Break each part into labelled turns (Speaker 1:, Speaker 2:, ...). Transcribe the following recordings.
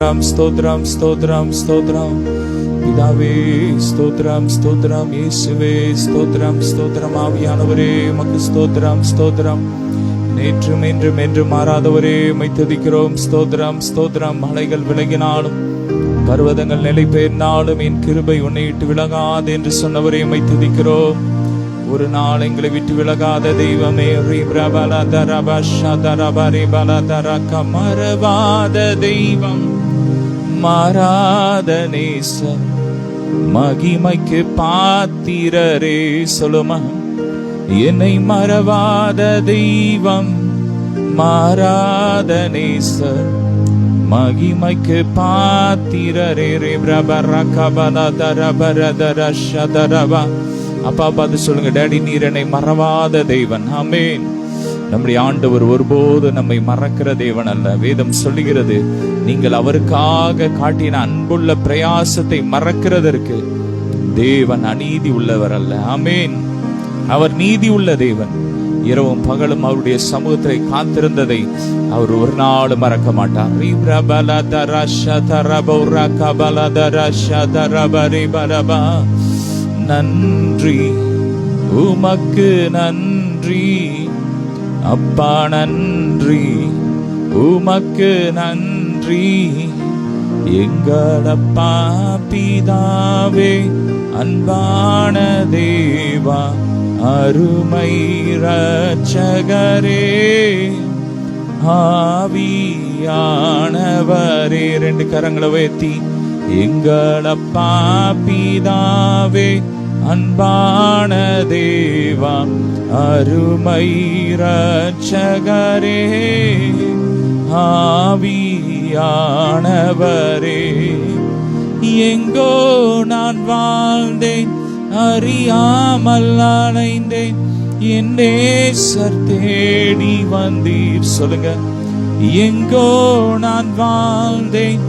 Speaker 1: ஸ்தோத்ரம் ஸ்தோத்ரம் ஸ்தோத்ரம் பிதாவே, ஸ்தோத்ரம் ஸ்தோத்ரம் இயேசுவே, ஸ்தோத்ரம் ஸ்தோத்ரம் ஆவியானவரே, உமக்கு ஸ்தோத்ரம் ஸ்தோத்ரம். நேற்றும் இன்றும் என்றும் மாறாதவரே, உம்மை துதிக்கிறோம். ஸ்தோத்ரம் ஸ்தோத்ரம். மலைகள் விலகினாலும் பர்வதங்கள் நிலை பெயர்ந்தாலும் என் கிருபை உன்னை விட்டு விலகாது என்று சொன்னவரே, உம்மை துதிக்கிறோம். ஒரு நாள் எங்களை விட்டு விலகாத தெய்வமே, மறவாத தெய்வம், மாறாத நேசர், மகிமைக்கு பாத்திரரே. சொல்லுமா, என்னை மறவாத தெய்வம், மாறாத நேசர், மகிமைக்கு பாத்திரரே. அப்பா பார்த்து சொல்லுங்க, டேடி நீர் என்னை மறவாத தெய்வன். ஆமென். நம்முடைய ஆண்டவர் ஒருபோது நம்மை மறக்கிற தேவன் அல்ல. வேதம் சொல்லுகிறது, நீங்கள் அவருக்காக காட்டின அன்புள்ள பிரயாசத்தை மறக்கிறதற்கு தேவன் அநீதி உள்ளவர் அல்ல. ஆமென். அவர் நீதி உள்ள தேவன். இரவும் பகலும் அவருடைய சமூகத்தை காத்திருந்ததை அவர் ஒரு நாள் மறக்க மாட்டார். நன்றி உமக்கு நன்றி அப்பா, நன்றி உமக்கு நன்றி எங்களப்பா பிதாவே, அன்பான தேவா, அருமை இரட்சகரே, ஆவியானவரே. ரெண்டு கரங்களை உயர்த்தி, எங்களப்பா பிதாவே, அன்பான தேவா, அருமை இரட்சகரே, ஆவியானவரே. எங்கோ நான் வாழ்ந்தேன், அறியாமல் அலைந்தேன், என் நேசர் தேடி வந்தீர். சொல்லுங்க, எங்கோ நான் வாழ்ந்தேன்,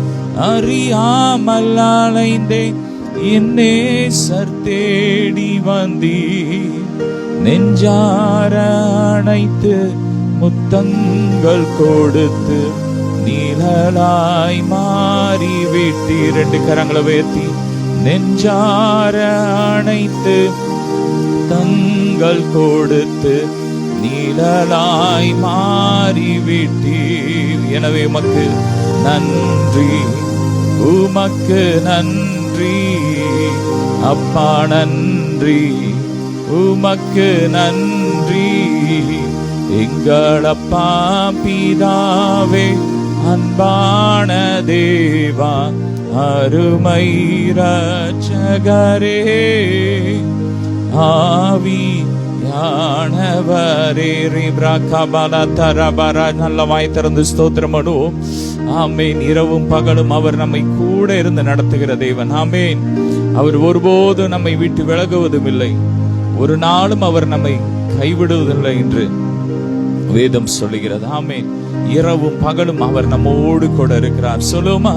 Speaker 1: அறியாமல் அலைந்தேன், என் நேசர் தேடி வந்தீர். நெஞ்சார அணைத்து முத்தங்கள் கொடுத்து நீழலாய் மாறி விட்டீர். ரெண்டு கரங்களை உயர்த்தி, நெஞ்சார அணைத்து தங்கள் கொடுத்து நீழலாய் மாறி விட்டீர். எனவே உமக்கு நன்றி, உமக்கு நன்றி அப்பா, நன்றி உமக்கு நன்றி எங்களப்பா பிதாவே, அன்பான தேவா, அருமை இரட்சகரே, ஆவியானவரே. நல்ல வாய் திறந்து ஸ்தோத்திரம் பண்ணுவோம். ஆமேன். இரவும் பகலும் அவர் நம்மை கூட இருந்து நடத்துகிற தேவன். ஆமேன். அவர் ஒருபோது நம்மை விட்டு விலகுவதும் இல்லை, ஒரு நாளும் அவர் நம்மை கைவிடுவதில்லை என்று வேதம் சொல்லுகிறது. ஆமேன். இரவும் பகலும் அவர் நம்மோடு கூட இருக்கிறார். சொல்லுமா,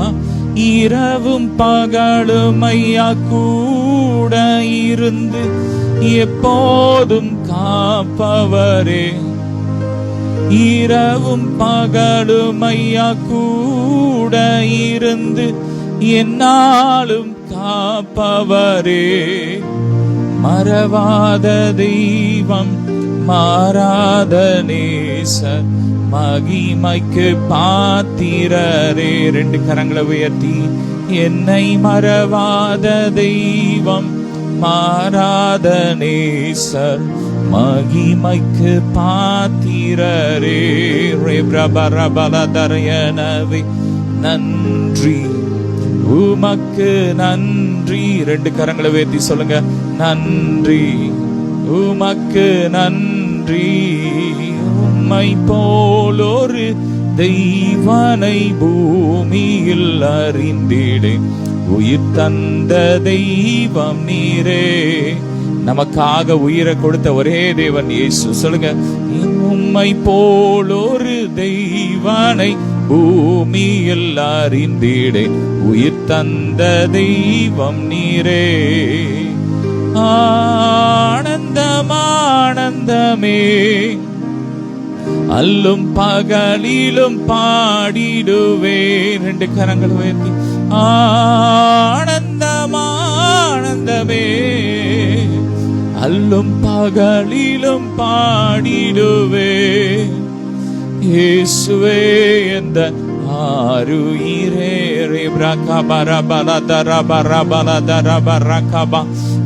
Speaker 1: இரவும் பகலும் ஐயா கூட இருந்து எப்போதும் காப்பவரே. இரவும் பகலும் ஐயா கூட இருந்து என்னாலும் காப்பவரே. மறவாத தெய்வம், மாறாத நேசர், மகிமைக்கு பாத்திரரே. ரெண்டு கரங்களை உயர்த்தி, என்னை மறவாத தெய்வம், மாறாத நேசர், மகிமைக்கு பாத்திரரே. ரேப்ரபரபலதரயனவே நன்றி, உமக்கு நன்றி. ரெண்டு கரங்களை உயர்த்தி சொல்லுங்க, நன்றி உமக்கு நன்றி. உம்மை போலொரு தெய்வனை பூமியில் அறிந்திடேன், உயிர் தந்த தெய்வம் நீரே. நமக்காக உயிரை கொடுத்த ஒரே தேவன் இயேசு. சொல்லுங்க, உம்மை போலொரு தெய்வனை பூமியில் அறிந்திடேன், உயிர் தந்த தெய்வம் நீரே. ஆனந்தம் ஆனந்தமே, அல்லும் பகலிலும் பாடிடுவேன். 2 கரங்கள் உயர்த்தி ஆனந்தம் ஆனந்தமே, அல்லும் பகலிலும் பாடிடுவேன். இயேசுவே எந்த ஆருயிரே.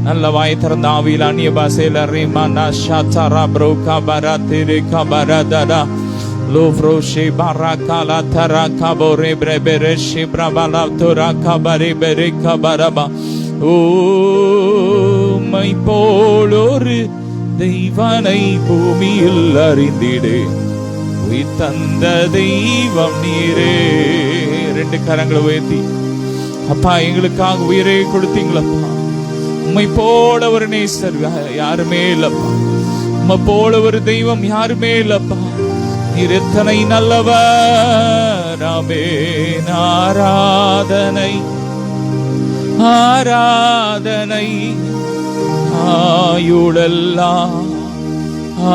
Speaker 1: நல்ல வாய் திறந்த ஆவியில் அந்நிய பாஷையில ரேமானா ஷாத்தாரா ப்ரோகா பரா திரு கபரதரா லோவ்ரோஷே பராகாலா தரா கபோரே பிரபெரே ஷிப்ரபலா துரா கபரே பெரே கபரபா. ஓமை போலொரு தெய்வனை பூமியில் அறிந்திடு, உயிர் தந்த தெய்வம் நீரே. 2 கரங்களை உயர்த்தி அப்பா, எங்களுக்காக உயிரை கொடுத்தீங்களப்பா. உம்மை போல ஒரு நேசர் யாருமே இல்லப்பா. உம்மை போல ஒரு தெய்வம் யாருமே இல்லப்பா. நீர் எத்தனை நல்லவர். ஆமென். ஆராதனை ஆராதனை ஆயுளெல்லாம்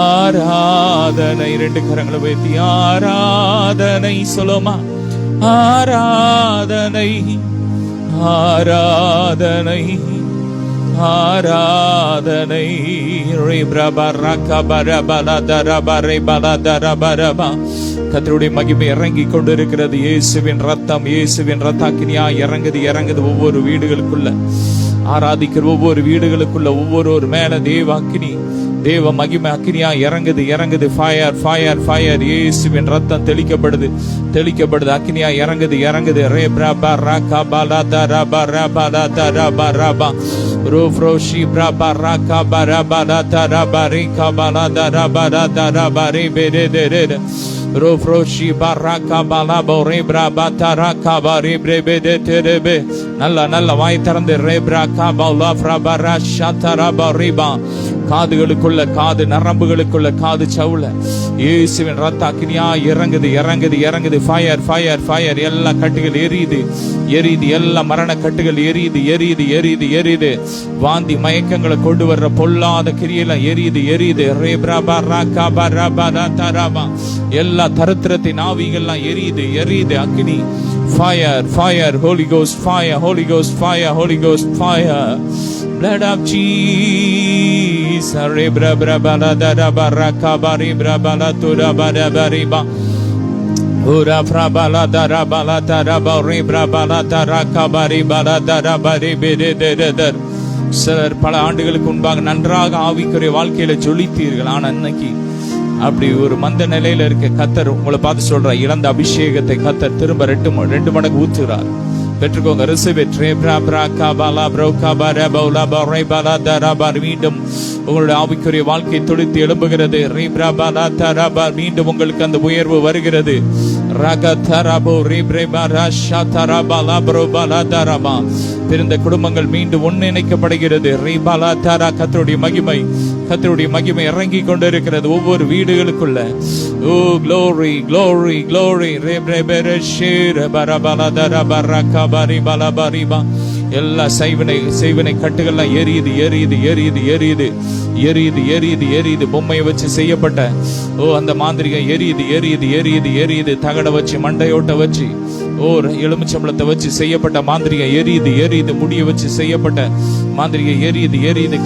Speaker 1: ஆராதனை. 2 கரங்களை உயர்த்தி ஆராதனை சொல்லுமா. ஆராதனை ஆராதனை ஆராதனை. கர்த்தருடைய மகிமை இறங்கி கொண்டிருக்கிறது. இயேசுவின் ரத்தம், இயேசுவின் ரத்தாக்கினியா இறங்குது ஒவ்வொரு வீடுகளுக்குள்ள. ஆராதிக்கிற ஒவ்வொரு வீடுகளுக்குள்ள ஒவ்வொரு மேல தேவ அக்கினி, தேவ மகிமை அக்கினியா இறங்குது. Fire fire fire. இயேசுவின் ரத்தம் தெளிக்கப்படுது. அக்கினியா இறங்குது. ரே பிரபா ராகா பாலா தரா பரா பாலா தரா பரபா ரோஃப்ரோஷி பிரபா ராகா பரா பாலா தரா பரி கபாலா தரா பரா தரா பரி பெரே தெரே ரோஃப்ரோஷி பராகா பாலா போரே பிரபா தரா கபாரி பிரபே தெரே. நல்ல வாய் திறந்து ரே பிரகா பாலா பிரபரா ஷாத்தரா பரிபா. காதுகளுக்குள்ள, காது நரம்புகளுக்குள்ள, காது சவுல இயேசுவின் ரத்த அக்கினியா இறங்குது. Fire fire fire. எல்லா கட்டுகள் எரியுது. எல்லா மரண கட்டுகள் எரியுது. வாந்தி மயக்கங்களை கொண்டு வர்ற பொல்லாத கிரியெல்லாம் எரியுது. எல்லா தரித்திரத்தின் ஆவிகள்லாம் எரியுது. அக்கினி fire fire. Holy ghost fire, holy ghost fire, holy ghost fire. Blood of Jesus. Rebra brabala dara baraka bari brabala tura bara bariba. Ura brabala dara bala dara bari brabala dara kabari bala dara bari bede de. சிலர் பல ஆண்டுகளுக்கு முன்பாக நன்றாக ஆவிக்குரிய வாழ்க்கையில ஜொலித்தீர்கள். ஆனா இன்னைக்கு அப்படி ஒரு மந்த நிலையில இருக்க கர்த்தர் உங்களை பார்த்து சொல்றார், இழந்த அபிஷேகத்தை கர்த்தர் திரும்ப 2 மடங்கு ஊற்றுறார். பெற்றுக்கோங்க. மீண்டும் உங்களுடைய ஆவிக்குரிய வாழ்க்கை துடித்து எழும்புகிறது. மீண்டும் உங்களுக்கு அந்த உயர்வு வருகிறது. பிறந்த குடும்பங்கள் மீண்டும் ஒன்றிணைக்கப்படுகிறது. கர்த்தருடைய மகிமை இறங்கி கொண்டிருக்கிறது ஒவ்வொரு வீடுகளுக்குள்ள. ஓ glory glory glory. எல்லா செய்வினை கட்டுகள்லாம் எரியுது. பொம்மையை வச்சு செய்யப்பட்ட அந்த மாந்திரிகம் எரியுது. தகட வச்சு, மண்டையோட்ட வச்சு, எலுமிச்சம்பளத்தை வச்சு செய்யப்பட்ட மாந்திரிகம் எரியுது. முடிய வச்சு செய்யப்பட்ட மாந்திரிகம் எரியுது.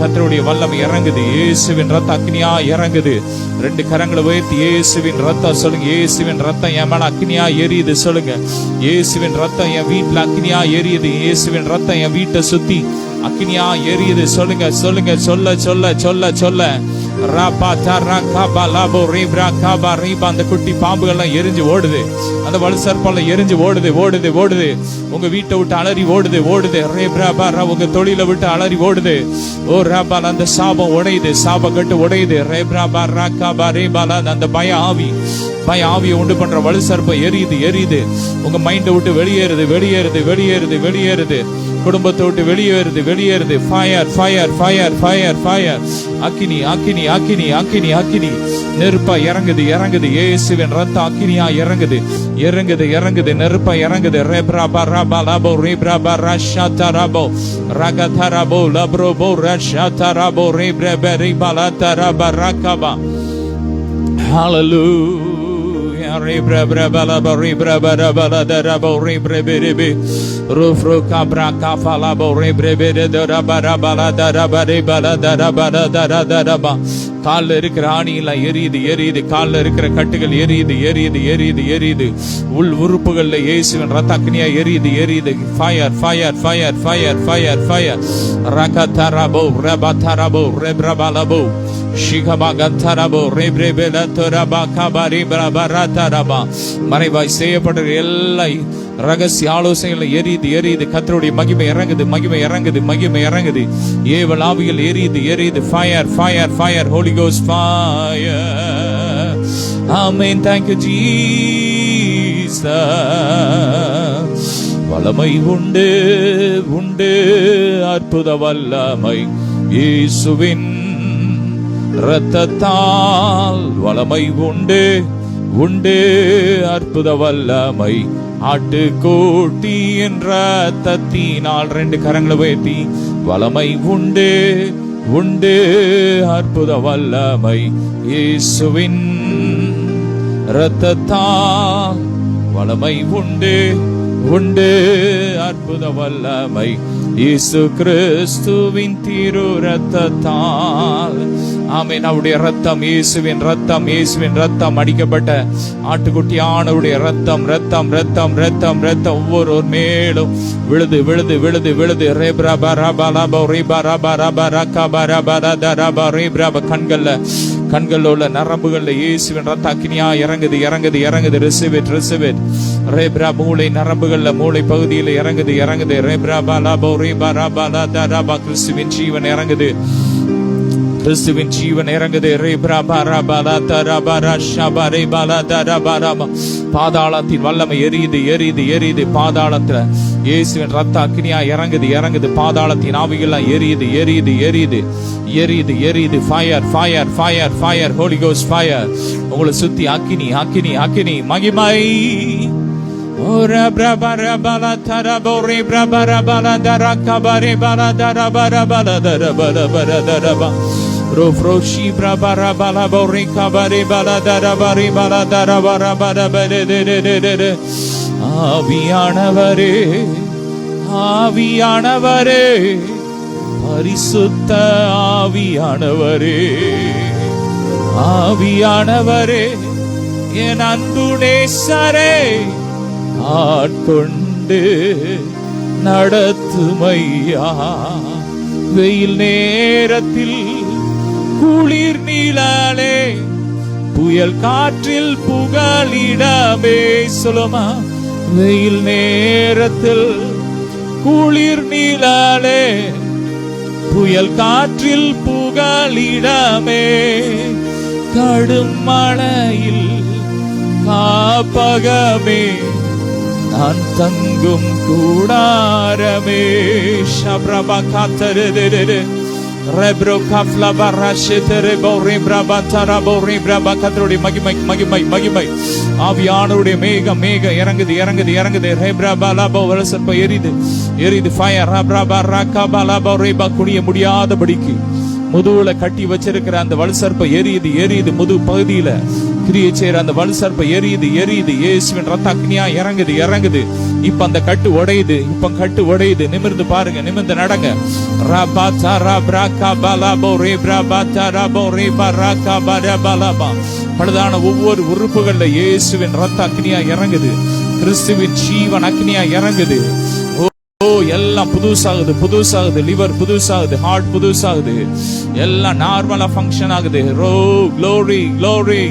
Speaker 1: கர்த்தருடைய வல்லமை இறங்குது. இயேசுவின் ரத்தம் அக்னியா இறங்குது. 2 கரங்களை உயர்த்தி இயேசுவின் ரத்தம் சொல்லுங்க. இயேசுவின் ரத்தம் என் மேல அக்னியா எரியுது சொல்லுங்க. இயேசுவின் ரத்தம் என் வீட்டுல அக்னியா எரியுது. இயேசுவின் ரத்தம் என் வீட்டை சுத்தி அக்னியா எரியுது சொல்லுங்க. சொல்ல அந்த குட்டி பாம்புகள்லாம் எரிஞ்சு ஓடுது. அந்த வலு சர்ப்பம்லாம் எரிஞ்சு ஓடுது. உங்க வீட்டை விட்டு அலறி ஓடுது. உங்க தொழிலை விட்டு அலறி ஓடுது. ஓ ராபால் அந்த சாபம் உடையுது. சாப கட்டு உடையுது. அந்த பய ஆவியை உண்டு பண்ற வலு சர்ப்பம் எரியுது. உங்க மைண்டை விட்டு வெளியேறுது. குடும்பத்தை விட்டு வெளியேறுது. Fire fire fire fire fire. அக்கினி நெருப்பா இறங்குது. இயேசுவின் ரத்தம் அக்கினியா இறங்குது. நெருப்பா இறங்குது. ரெப்ராபா ராபா லாபோ ரெப்ராபா ரஷாதா ராபோ ரகதா ராபோ லப்ரோபோ ரஷாதா ராபோ ரெப்ரபா ரிபாலா தரபா ரகபா. ஹalleluya. Rebra bala rebra bara bala dara bo rebre berebe rufro kabra kafala bo rebre bere dara bara bala dara bare bala dara bara dara dara ba கால்ல இருக்கிற ஆணியெல்லாம் எரியுது எரியுது, கால்ல இருக்கிற கட்டுகள் எரியுது எரியுது எரியுது எரியுது, உள் உறுப்புகள்ல இயேசுவின் ரத்த அக்னியா எரியுது எரியுது. Fire fire fire fire fire fire ரகதரபோ ரபதரபோ ரெப்ரபலபோ ஷிகபகதரபோ ரெப்ரெபெலதரபா கபரி பிரபரதரபா. மறைவாய் செய்யப்பட்ட எல்லா ரகசிய ஆலோசனைகளை எரியுது எரியுது. கர்த்தருடைய மகிமை இறங்குது மகிமை இறங்குது மகிமை இறங்குது. ஏவல் ஆவிகள் எரியுது எரியுது. Fire fire fire holy ghost fire. ஆமென். Thank you Jesus. வல்லமை உண்டு உண்டு அற்புத வல்லமை இயேசுவின் இரத்தத்தால். வல்லமை உண்டு உண்டு அற்புத வல்லமை ஆட்டுக்குட்டி என்ற ரத்தத்தினால். 2 கரங்களை உயர்த்தி வல்லமை உண்டு உண்டு அற்புத வல்லமை இயேசுவின் இரத்தத்தால். வல்லமை உண்டு உண்டு அற்புத வல்லமை இயேசு கிறிஸ்துவின் திரு இரத்தத்தால். ஆமென். அவருடைய ரத்தம், இயேசுவின் ரத்தம், இயேசுவின் ரத்தம், அடிக்கப்பட்ட ஆட்டுக்குட்டியானவருடைய ரத்தம் ரத்தம் ரத்தம் ரத்தம் ரத்தம் ஒவ்வொரு மேலும் விழுது விழுது விழுது விழுது. கண்கள்ல உள்ள நரம்புகள்ல இயேசுவின் ரத்த அக்னியா இறங்குது இறங்குது இறங்குது. Receive it receive it. ரேப்ரா மூளை நரம்புகள்ல மூளை பகுதியில் இறங்குது இறங்குது. ரேப்ரா பாலாபோ ரேபா ராபாலா தராபா. கிறிஸ்துவின் ஜீவன் இறங்குது, கிறிஸ்துவின் ஜீவன் இறங்குது. ரேப்ரா பாரா பாலா தராபா ராஷாபா ரேபாலா தராபா ராபா. பாதாளத்தின் வல்லமை எரியுது எரியுது எரியுது. பாதாளத்துல இயேசுவின் ரத்த அக்னியா இறங்குது இறங்குது. பாதாளத்தின் ஆவிகள்லாம் எரியுது எரியுது எரியுது எரியுது எரியுது. Fire fire fire fire holy ghost fire. உங்களை சுத்தி அக்கினி அக்கினி அக்கினி மகிமை. ஓரா பிரபர பல தரபோ ரே பிரபர பல தரகபரே பல தரபர பல தரபர பர தரபா ரோஃப்ரோஷி பிரபர பல போரே கபரே பல தரபரே பல தரபர பர பர தர. ஆவியானவரே ஆவியானவரே பரிசுத்த ஆவியானவரே ஆவியானவரே என் அன்பு நேசரே ஆட்கொண்டு நடத்துமையா. வெயில் நேரத்தில் குளிர் நீளாலே புயல் காற்றில் புகலிடமே. சொல்லுமா. வெயில் நேரத்தில் குளிர் நீளாலே புயல் காற்றில் புகலிடமே. கடும் மழையில் காப்பகமே நான் தங்கும் கூடாரமே. ஷப்ரபா காத்தரே ரெப்ரோ கஃப்லா பரஷெதரே போரே பிரபா தரபோ ரே பிரபா. கர்த்தருடைய மகிமை மகிமை மகிமை. ஆவியானவருடைய மேகம் மேகம் இறங்குது இறங்குது இறங்குது. ரெப்ரா பலபோ வலசப்ப எரியுது எரியுது. ஃபயர் ரப்ரபா ரகபா லபோ ரேபா. குனிய முடியாதபடிக்கு முதுகுல கட்டி வச்சிருக்கிற அந்த வலுசற்ப எரியுது எரியுது. முதுகு பகுதியில கிரியை செய்யற அந்த வலுசற்ப எரியுது எரியுது. இயேசுவின் ரத்த அக்னியா இறங்குது இறங்குது. இப்ப அந்த கட்டு உடையுது, இப்ப கட்டு உடையுது. நிமிர்ந்து பாருங்க, நிமிர்ந்து நடங்க. பழுதான ஒவ்வொரு உறுப்புகள்ல இயேசுவின் ரத்த அக்னியா இறங்குது. கிறிஸ்துவின் ஜீவன் அக்னியா இறங்குது. ஓ எல்லாம் புதுசாகுது புதுசாகுது. லிவர் புதுசாகுது, ஹார்ட் புதுசாகுது, எல்லாம் நார்மலா ஃபங்க்ஷன் ஆகுது. ரோ க்ளோரி க்ளோரி.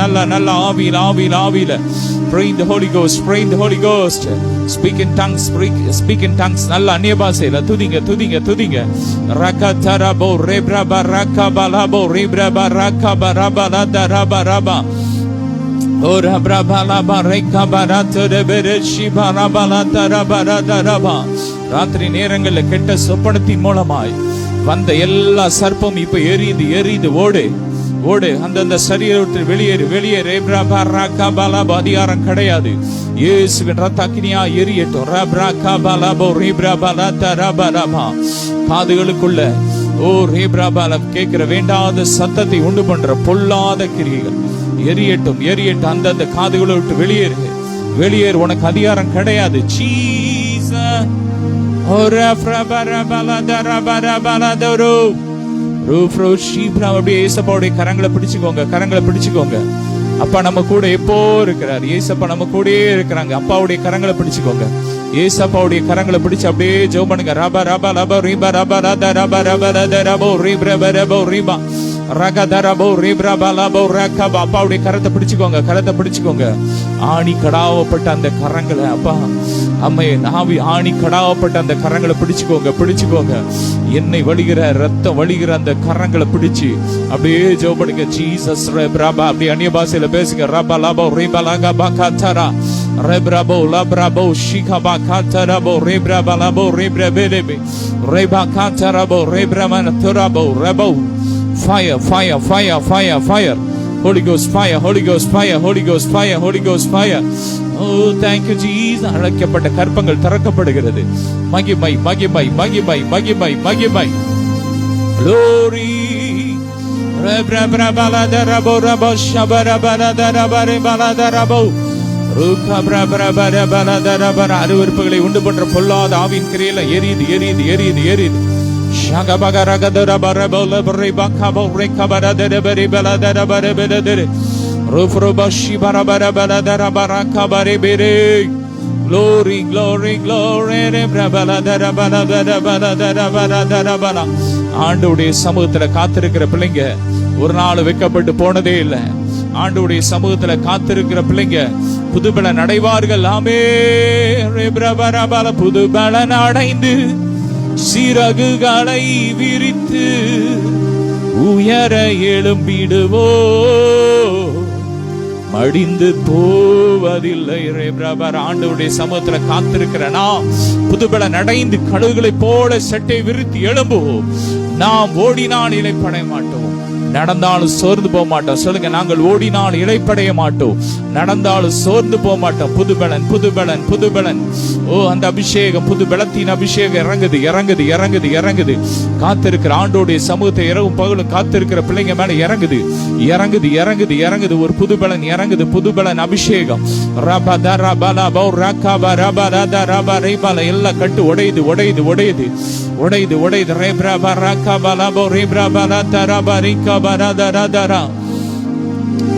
Speaker 1: நல்ல நல்ல ஆவியில் ஆவியில் ஆவியில. Pray in the Holy Ghost, pray in the Holy Ghost. Speak in tongues, speak in tongues. நல்ல அந்நிய பாஷையில துதிங்க துதிங்க துதிங்க. ரகதரபோ ரெப்ரபா ரகபலபோ ரெப்ரபா ரகபரபல தரபரபா. ஓரா பிரபலபா ரெகபரதரபரஷி பரபல தரபரதரபா. ராத்திரி நேரங்களில் கெட்ட சொப்பனத்தின் மூலமாய் வந்த எல்லா சர்ப்பம் இப்ப எரியுது எரியுது. ஓடு ஓடு. அந்தந்த சரீரத்தில் வெளியேறு வெளியேறு. அதிகாரம் கிடையாது. இயேசுவின் ரத்த அக்னியா எரியட்டும். காதுகளுக்குள்ள ஓ ரேப்ராபால கேட்கிற வேண்டாத சத்தத்தை உண்டு பண்ற பொல்லாத கிரியைகள் எரியட்டும், எரியட்டும். அந்தந்த காதுகளை விட்டு வெளியேறு, வெளியேறு. உனக்கு அதிகாரம் கிடையாது. ஜீசஸ் அப்படியே ஏசப்பாவுடைய கரங்களை பிடிச்சுக்கோங்க, கரங்களை பிடிச்சுக்கோங்க. அப்பா நம்ம கூட எப்போ இருக்கிறார். ஏசப்பா நம்ம கூடயே இருக்கிறாங்க. அப்பாவுடைய கரங்களை பிடிச்சுக்கோங்க. ஏசப்பாவுடைய கரங்களை பிடிச்சு அப்படியே ஜெபம் பண்ணுங்க. ரபா ரபா ரபா ரீபா ரபா ரபா ரபா ரபா ரபா ரீபா ரபா ரீபா ரகதரபோ ரீப்ராபாலபோ ரகபா. அப்பாவுடைய கரத்தை பிடிச்சுக்கோங்க, கரத்தை பிடிச்சுக்கோங்க. ஆணி கடாவப்பட்ட அந்த கரங்களை அப்பா அம்மையை நாவி ஆணி கடாவப்பட்ட அந்த கரங்களை பிடிச்சுக்கோங்க, பிடிச்சுக்கோங்க. என்னை வழிகிற ரத்தம் வழிகிற அந்த கரங்களை பிடிச்சு அப்படியே ஜெபப்படுங்க. ஜீசஸ் ரபா. அப்படியே அந்நிய பாஷையில பேசுங்க. ரபா லபோ ரீபா லகபா கதரா ரெப்ராபோ லப்ராபோ ஷிகபா கதரபோ ரீப்ராபா லபோ ரீப்ராபேபே ரேபா கதரபோ ரீப்ராமன துரபோ ரபோ. Fire, fire, fire, fire, fire. Holy Ghost fire, Holy Ghost fire, Holy Ghost fire, Holy Ghost fire. Oh, thank you Jesus. அழைக்கப்பட்ட கற்பங்கள் திறக்கப்படுகிறது. மகிமை, மகிமை, மகிமை, மகிமை, மகிமை. Glory. Rebrabrabaladarabo rabo shabarabaradarabo. Rukabrabrabarabaradarabara. அருவருப்புகளை உண்டு பண்ற பொல்லாத ஆவியின் கிரியையில எரியுது, எரியுது, எரியுது, எரியுது. Glory, glory, glory. ஆண்டவருடைய சமூகத்துல காத்திருக்கிற பிள்ளைங்க ஒரு நாள் வைக்கப்பட்டு போனதே இல்லை. ஆண்டவருடைய சமூகத்துல காத்திருக்கிற பிள்ளைங்க புதுபலன் அடைவார்கள். ஆமென். புதுபலன் அடைந்து சிறகுகளை விரித்து உயர எழும்பிடுவோ, மடிந்து போவதில்லை. ஆண்டவருடைய சமூகத்துல காத்திருக்கிற நாம் புதுபலன் அடைந்து கழுகுகளை போல சட்டை விரித்து எழும்புவோம். நாம் ஓடினால் இளைப்படைய மாட்டோம், நடந்தாலும் சோர்ந்து போக மாட்டோம். சொல்லுங்க, நாங்கள் ஓடினால் இளைப்படைய மாட்டோம், நடந்தாலும் சோர்ந்து போக மாட்டோம். புதுபலன், புதுபலன், புதுபலன். ஓ, அந்த அபிஷேகம், புது பலத்தின் அபிஷேகம் இறங்குது, இறங்குது, இறங்குது, இறங்குது. காத்திருக்கிற ஆண்டோடைய சமூகத்தை இரவும் பகலும் காத்திருக்கிற பிள்ளைங்க மேல இறங்குது, இறங்குது, இறங்குது, இறங்குது. ஒரு புதுபலன் இறங்குது, புதுபலன் அபிஷேகம். எல்லாம் கட்டு உடையுது, உடையுது, உடையுது, உடையுது, உடையுது.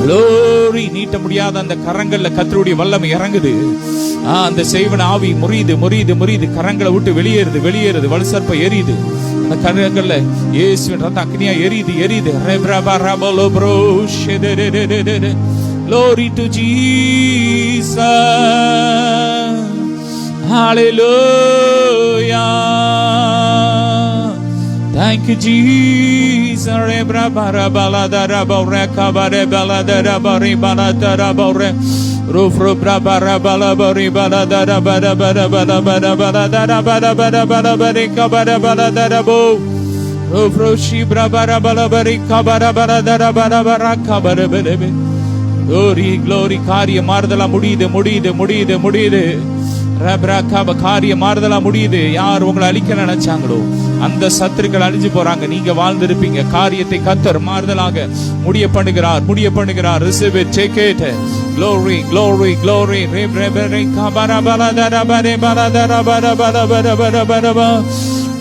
Speaker 1: Glory. நீட்ட முடியாத அந்த கரங்கள்ல கர்த்தருடைய வல்லமை இறங்குது. அந்த செய்வன ஆவி முறியுது, முறியுது, முறியுது. கரங்களை விட்டு வெளியேறுது, வெளியேறுது. வலுசற்ப எரியுது. அந்த கரங்கள்ல இயேசுவின் ரத்த அக்னியா எரியுது, எரியுது. Glory to Jesus. Hallelujah. Thank you Jesus. Glory, glory. காரியம் மாறுதலா முடியுது, முடியுது, முடியுது, முடியுது. காரியம் மாறுதலா முடியுது. யார் உங்களை அழிக்க நினைச்சாங்களோ அந்த சத்துருக்கள் அழிஞ்சு போறாங்க. நீங்க வாழ்ந்திருப்பீங்க. காரியத்தை கர்த்தர் மாறுதலாக முடிய பண்ணுகிறார், முடிய பண்ணுகிறார். Receive it, take it. Glory, glory, glory.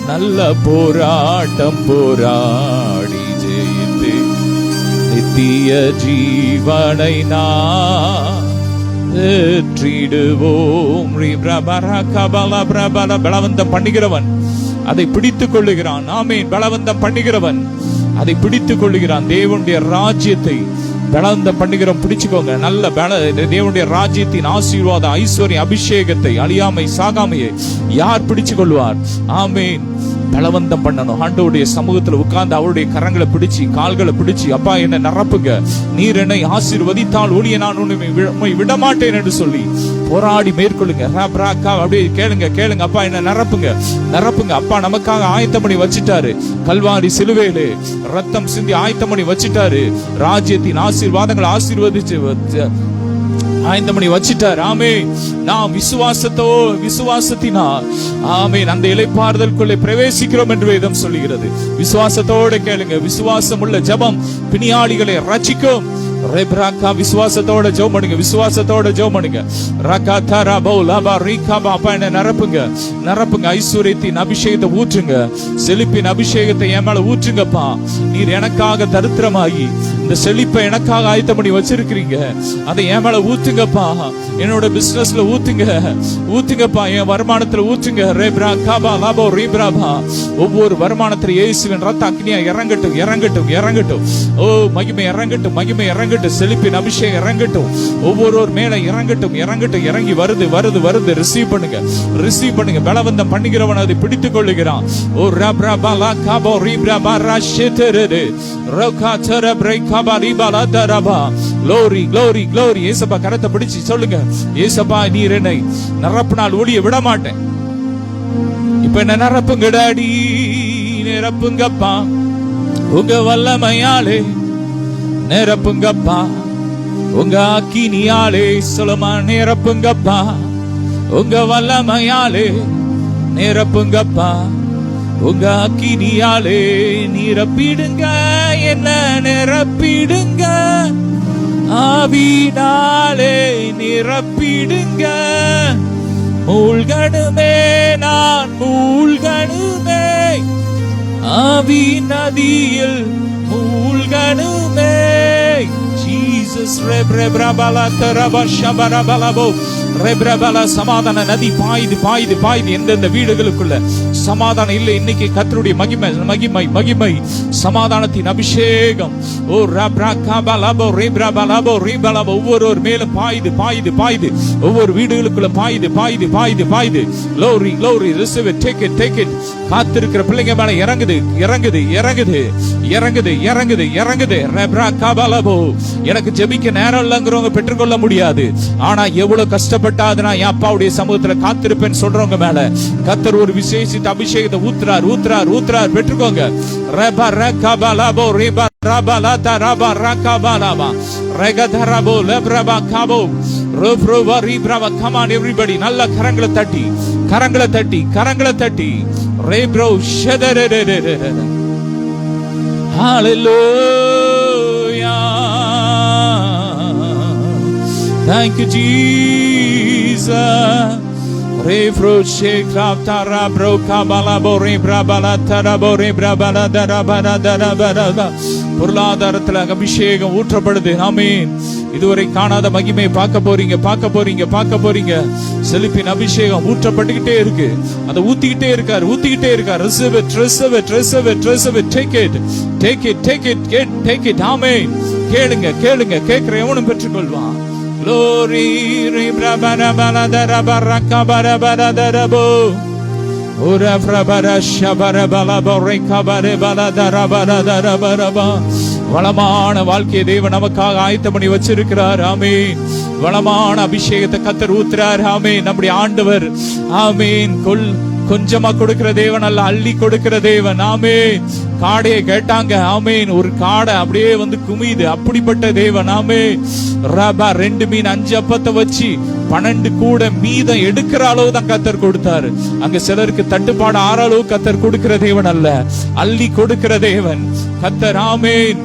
Speaker 1: நல்ல போராட்டம் போராடி ஜெயித்து நித்திய ஜீவனை நான் பெற்றிடுவோம். பலவந்தம் பண்ணுகிறவன் அதை பிடித்துக் கொள்ளுகிறான். ஆமென். பலவந்தம் பண்ணுகிறவன் அதை பிடித்துக் கொள்ளுகிறான். தேவனுடைய ராஜ்யத்தை பலவந்தம் பண்ணுகிறவன் பிடிச்சுக்கோங்க. நல்ல தேவனுடைய ராஜ்யத்தின் ஆசீர்வாத ஐஸ்வர்ய அபிஷேகத்தை, அழியாமை சாகாமையை யார் பிடிச்சு கொள்வார்? ஆமென். பலவந்தம் பண்ணணும். ஆண்டவருடைய சமூகத்துல உட்கார்ந்து அவருடைய கரங்களை பிடிச்சு, கால்களை பிடிச்சு, அப்பா என்ன நிரப்புங்க, நீர் என்னை ஆசீர்வதித்தால் ஒழிய நான் உன்னை விடமாட்டேன் என்று சொல்லி போராடி மேற்கொள்ளுங்க. அப்படியே கேளுங்க, கேளுங்க. அப்பா என்ன நிரப்புங்க, நிரப்புங்க. அப்பா நமக்காக ஆயத்தம் பண்ணி வச்சிட்டாரு. கல்வாரி சிலுவையிலே ரத்தம் சிந்தி ஆயத்தம் பண்ணி வச்சிட்டாரு. ராஜ்யத்தின் ஆசீர்வாதங்களை ஆசீர்வதிச்சு ஆயத்தம் பண்ணி வச்சிட்டார். ஆமென். நாம் விசுவாசத்தினால் ஆமென் அந்த இளைப்பாறுதலுக்குள்ளே பிரவேசிக்கிறோம் என்று வேதம் சொல்லுகிறது. விசுவாசத்தோட கேளுங்க. விசுவாசம் உள்ள ஜெபம் பிணியாளிகளை ரட்சிக்கும். ரெப்ராக்கா விசுவாசத்தோட ஜெபம் பண்ணுங்க. விசுவாசத்தோட ஜெபம் பண்ணுங்க. ரகா தரா பௌலபா ரீகாபா அப்பா நிரப்புங்க. ஐஸ்வரியத்தின் அபிஷேகத்தை ஊற்றுங்க. செழிப்பின் அபிஷேகத்தை என் மேல ஊற்றுங்கப்பா. நீர் எனக்காக தரித்திரமாகி இந்த செழிப்பை எனக்காக ஆயத்தம் பண்ணி வச்சிருக்கிறீங்க. அதை என் மேல ஊத்துங்கப்பா. என்னோட பிசினஸ்ல ஊத்துங்கப்பா. என் வருமானத்துல ஊத்துங்க. ரேப்ரா காபா லாபோ ரீப்ராபா. ஒவ்வொரு வருமானத்துல இயேசுவின் ரத்த அக்னியா இறங்கட்டும். ஓ மகிமை இறங்கட்டும். செழிப்பின் அபிஷேகம் இறங்கட்டும். ஒவ்வொரு மேல இறங்கட்டும். இறங்கி வருது. ரிசீவ் பண்ணுங்க. பலவந்தம் பண்ணுகிறவன் அதை பிடித்துக் கொள்ளுகிறான். ஓ ரப்ரபா லா காபோ ரீப்ராபா ராஷேதரே ரோகா தரப்ரை காபா ரிபாலா தரபா. glory இயேசுப்பா கரத்தை பிடிச்சு சொல்லுங்க. இயேசுப்பா நீர் என்னை நிரப்பினால் ஒளிய விட மாட்டேன். இப்ப என்ன நிரப்புங்க டாடி. நிரப்புங்கப்பா. உங்க வல்லமையாலே நிரப்புங்கப்பா. உங்க அக்கினியாலே சொல்லுமா நிரப்புங்கப்பா. உங்க வல்லமையாலே நிரப்புங்கப்பா. உங்க அக்கினியாலே நிரப்பிடுங்க. என்ன நிரப்பிடுங்க. ஆவினாலே நிரப்பிடுங்க. மூழ்கணுமே நான் மூழ்கணுமே. ஆவி நதியில் மூழ்கணுமே. Jesus ரெப்ரபலா தரபா ஷபரபலபோ ரெப்ரபலா. சமாதான நதி பாயுது. எந்தெந்த வீடுகளுக்குள்ள சமாதானம் இல்லை இன்னைக்கு கர்த்தருடைய மகிமை சமாதானத்தின் அபிஷேகம். ஓ ரப்ரகபலபோ ரெப்ரபலபோ ரிபலபோ ஒவ்வொரு மேலும் பாயுது. ஒவ்வொரு வீடுகளுக்குள்ள பாயுது. glory receive it, take it. காத்திருக்கிற பிள்ளைங்க மேல இறங்குது. ரப்ரகபலபோ. எனக்கு ஜெபிக்க நேரம் இல்லங்கிறவங்க பெற்றுக்கொள்ள முடியாது. ஆனா எவ்வளவு கஷ்டப்பட்டாது நான் என் அப்பாவுடைய சமூகத்துல காத்திருப்பேன் சொல்றவங்க மேல கர்த்தர் ஒரு விசேஷித்த அபிஷேகத்தை ஊத்துறார். பெற்றுக்கோங்க. ரபா ரகபலபோ ரிபா ரபலா தரபா ரகபலபா ரகதரபோ லப்ரபா காபோ ரோப்ரோவா ரிப்ரபா. come on everybody. நல்ல கரங்களை தட்டி ரேப்ரோ ஷதரரரரர. hallelujah. Thank you Jesus. Refro shekrap tarabro kabala bore brabala tarabore brabala darabara darabara. பொருளாதாரத்துல அபிஷேகம் ஊற்றப்படுது. ஆமென். இதுவரை காணாத மகிமையை பார்க்க போறீங்க. செழிப்பின் அபிஷேகம் ஊற்றப்பட்டுக்கிட்டே இருக்கு. அதை ஊத்திக்கிட்டே இருக்கார். receive it. take it. ஆமென். கேளுங்க. கேட்கிற எவனும் பெற்றுக்கொள்வான். glory ribrabara baladara baraka barabara darabo ora frabara shabara balabo rekabare baladara baladara baraba. வளமான வாழ்க்கையை தேவன் நமக்காக ஆயத்தம் பண்ணி வச்சிருக்கிறார். ஆமென். வளமான அபிஷேகத்தை கர்த்தர் ஊத்துறார். ஆமென். நம்முடைய ஆண்டவர் ஆமென் கொஞ்சமா கொடுக்கிற தேவன் அல்ல, அள்ளி கொடுக்கிற தேவன். ஆமென். காடையை கேட்டாங்க. ஆமென். ஒரு காடை அப்படியே வந்து குமியுது. அப்படிப்பட்ட தேவன். ஆமென். ரபா 2 மீன் 5 அப்பத்தை வச்சு 12 கூட மீதம் எடுக்கிற அளவு தான் கர்த்தர் கொடுத்தாரு. அங்க சிலருக்கு தட்டுப்பாடு ஆற அளவு கர்த்தர் கொடுக்கிற தேவன் அல்ல, அள்ளி கொடுக்கிற தேவன் கர்த்தர். ஆமென்.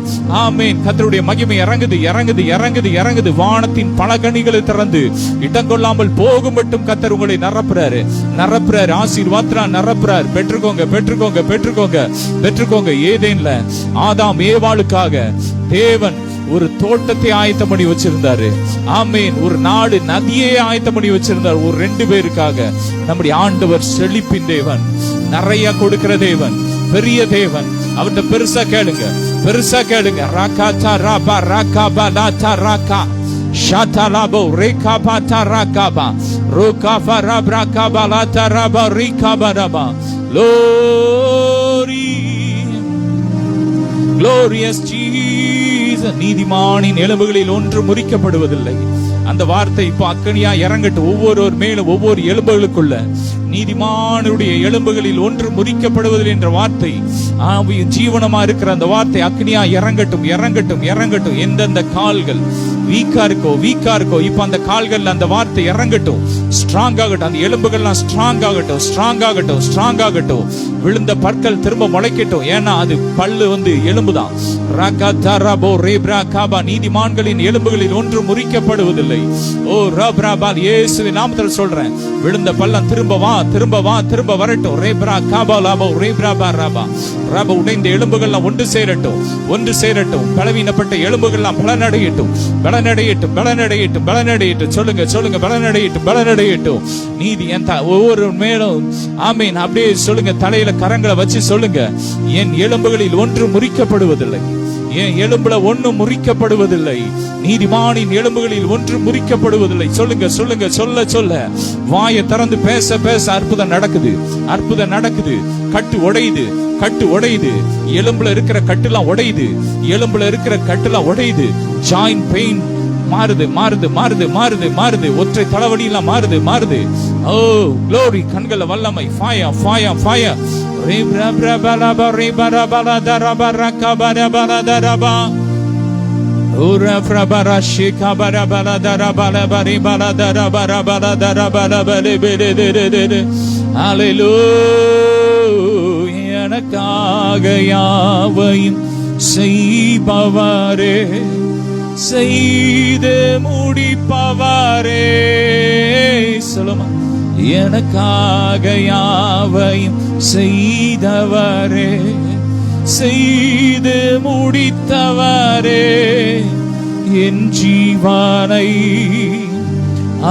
Speaker 1: கர்த்தருடைய மகிமை இறங்குது. வானத்தின் பலகணிகளை திறந்து இடம் கொள்ளாமல் போகும் மட்டும் கர்த்தர் உங்களை நிரப்புறாரு. ஆசீர்வாதா நிரப்புறார். பெற்றுக்கோங்க. ஏதேன்ல ஆதாம் ஏவாளுக்காக தேவன் ஒரு தோட்டத்தை ஆயத்தம் பண்ணி வச்சிருந்தாரு. ஆமென். ஒரு நாடு நதியே ஆயத்தம் பண்ணி வச்சிருந்தார் ஒரு 2 பேருக்காக. நம்முடைய ஆண்டவர் செழிப்பின் தேவன், நிறைய கொடுக்கிற தேவன், பெரிய தேவன். அவர்கிட்ட பெருசா கேளுங்க. ராகா ராபா ராகபா லாதா ராகா ஷாதலாபோ ரேகாபா ராகபா ரோகாபா ராபா லாதா ராபா ரீகாபா. glorious Jesus. நீதிமானின் எலும்புகளில் ஒன்று முறிக்கப்படுவதில்லை. அந்த வார்த்தை இப்போ அக்கனியா இறங்கட்டும். ஒவ்வொரு மேலும் ஒவ்வொரு எலும்புகளுக்குள்ள நீதிமானுடைய எலும்புகளில் ஒன்று முறிக்கப்படுவதில்லை என்ற வார்த்தை ஜீவனமா இருக்கிற அந்த வார்த்தை அக்னியா இறங்கட்டும். எந்தெந்த கால்கள் வீக்கா இருக்கோ இப்ப அந்த கால்கள்ல அந்த வார்த்தை இறங்கட்டும், ஸ்ட்ராங் ஆகட்டும். அந்த எலும்புகள்லாம் ஸ்ட்ராங் ஆகட்டும். விழுந்த பற்கள் திரும்ப முளைக்கட்டும். ஏன்னா அது பல்லு எலும்புதான். நீதிமான்களின் எலும்புகளில் ஒன்று முறிக்கப்படுவதில்லை. ஓ ரப்ராபால், இயேசுவின் நாமத்தில் சொல்றேன், விழுந்த பள்ளம் திரும்ப வரட்டும். ரேப்ரா காபாலாபோ ரேப்ராபா ராபா ராபா. உடைந்த எலும்புகள்லாம் ஒன்று சேரட்டும். பலவீனப்பட்ட எலும்புகள்லாம் பலனடையட்டும். சொல்லுங்க பலனடையட்டும். நீதி ஒவ்வொரு மேலும் ஆமீன். அப்படியே சொல்லுங்க, தலையில கரங்களை வச்சு சொல்லுங்க, என் எலும்புகளில் ஒன்று முறிக்கப்படுவதில்லை. என் எலும்புல ஒன்றும் முறிக்கப்படுவதில்லை. நீதிமானின் எலும்புகளில் ஒன்று முறிக்கப்படுவதில்லை. சொல்லுங்க. வாயை திறந்து பேச அற்புதம் நடக்குது. கட்டு உடையுது. எலும்புல இருக்கிற கட்டுலாம் உடையுது. ஜாயிண்ட் பெயின் மாறுது. ஒற்றை தலைவலியெல்லாம் மாறுது. ஓ க்ளோரி, கண்கள வல்லமை, ஃபயர். எனக்காக யாவையும் செய்பவரே, செய்து முடிப்பவரே. சொல்லுமா, எனக்காக யாவையும் செய்தவரே, செய்து முடித்தவரே. என் ஜீவனை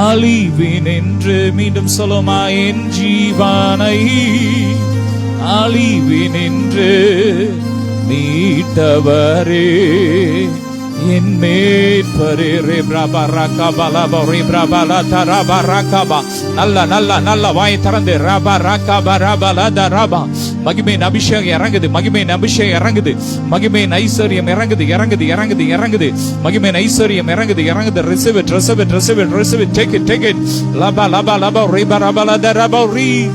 Speaker 1: அழிவின் என்று, மீண்டும் சொல்லுமா, என் ஜீவனை அழிவின் என்று மீட்டவரே, என் மேற்பரே. நல்ல வாயை திறந்து மகிமையின் அபிஷேகம் இறங்குது. மகிமையின் ஐஸ்வர்யம் இறங்குது. மகிமையின் ஐஸ்வர்யம் இறங்குது. Receive it. Take it. Laba reba rabala daraba ri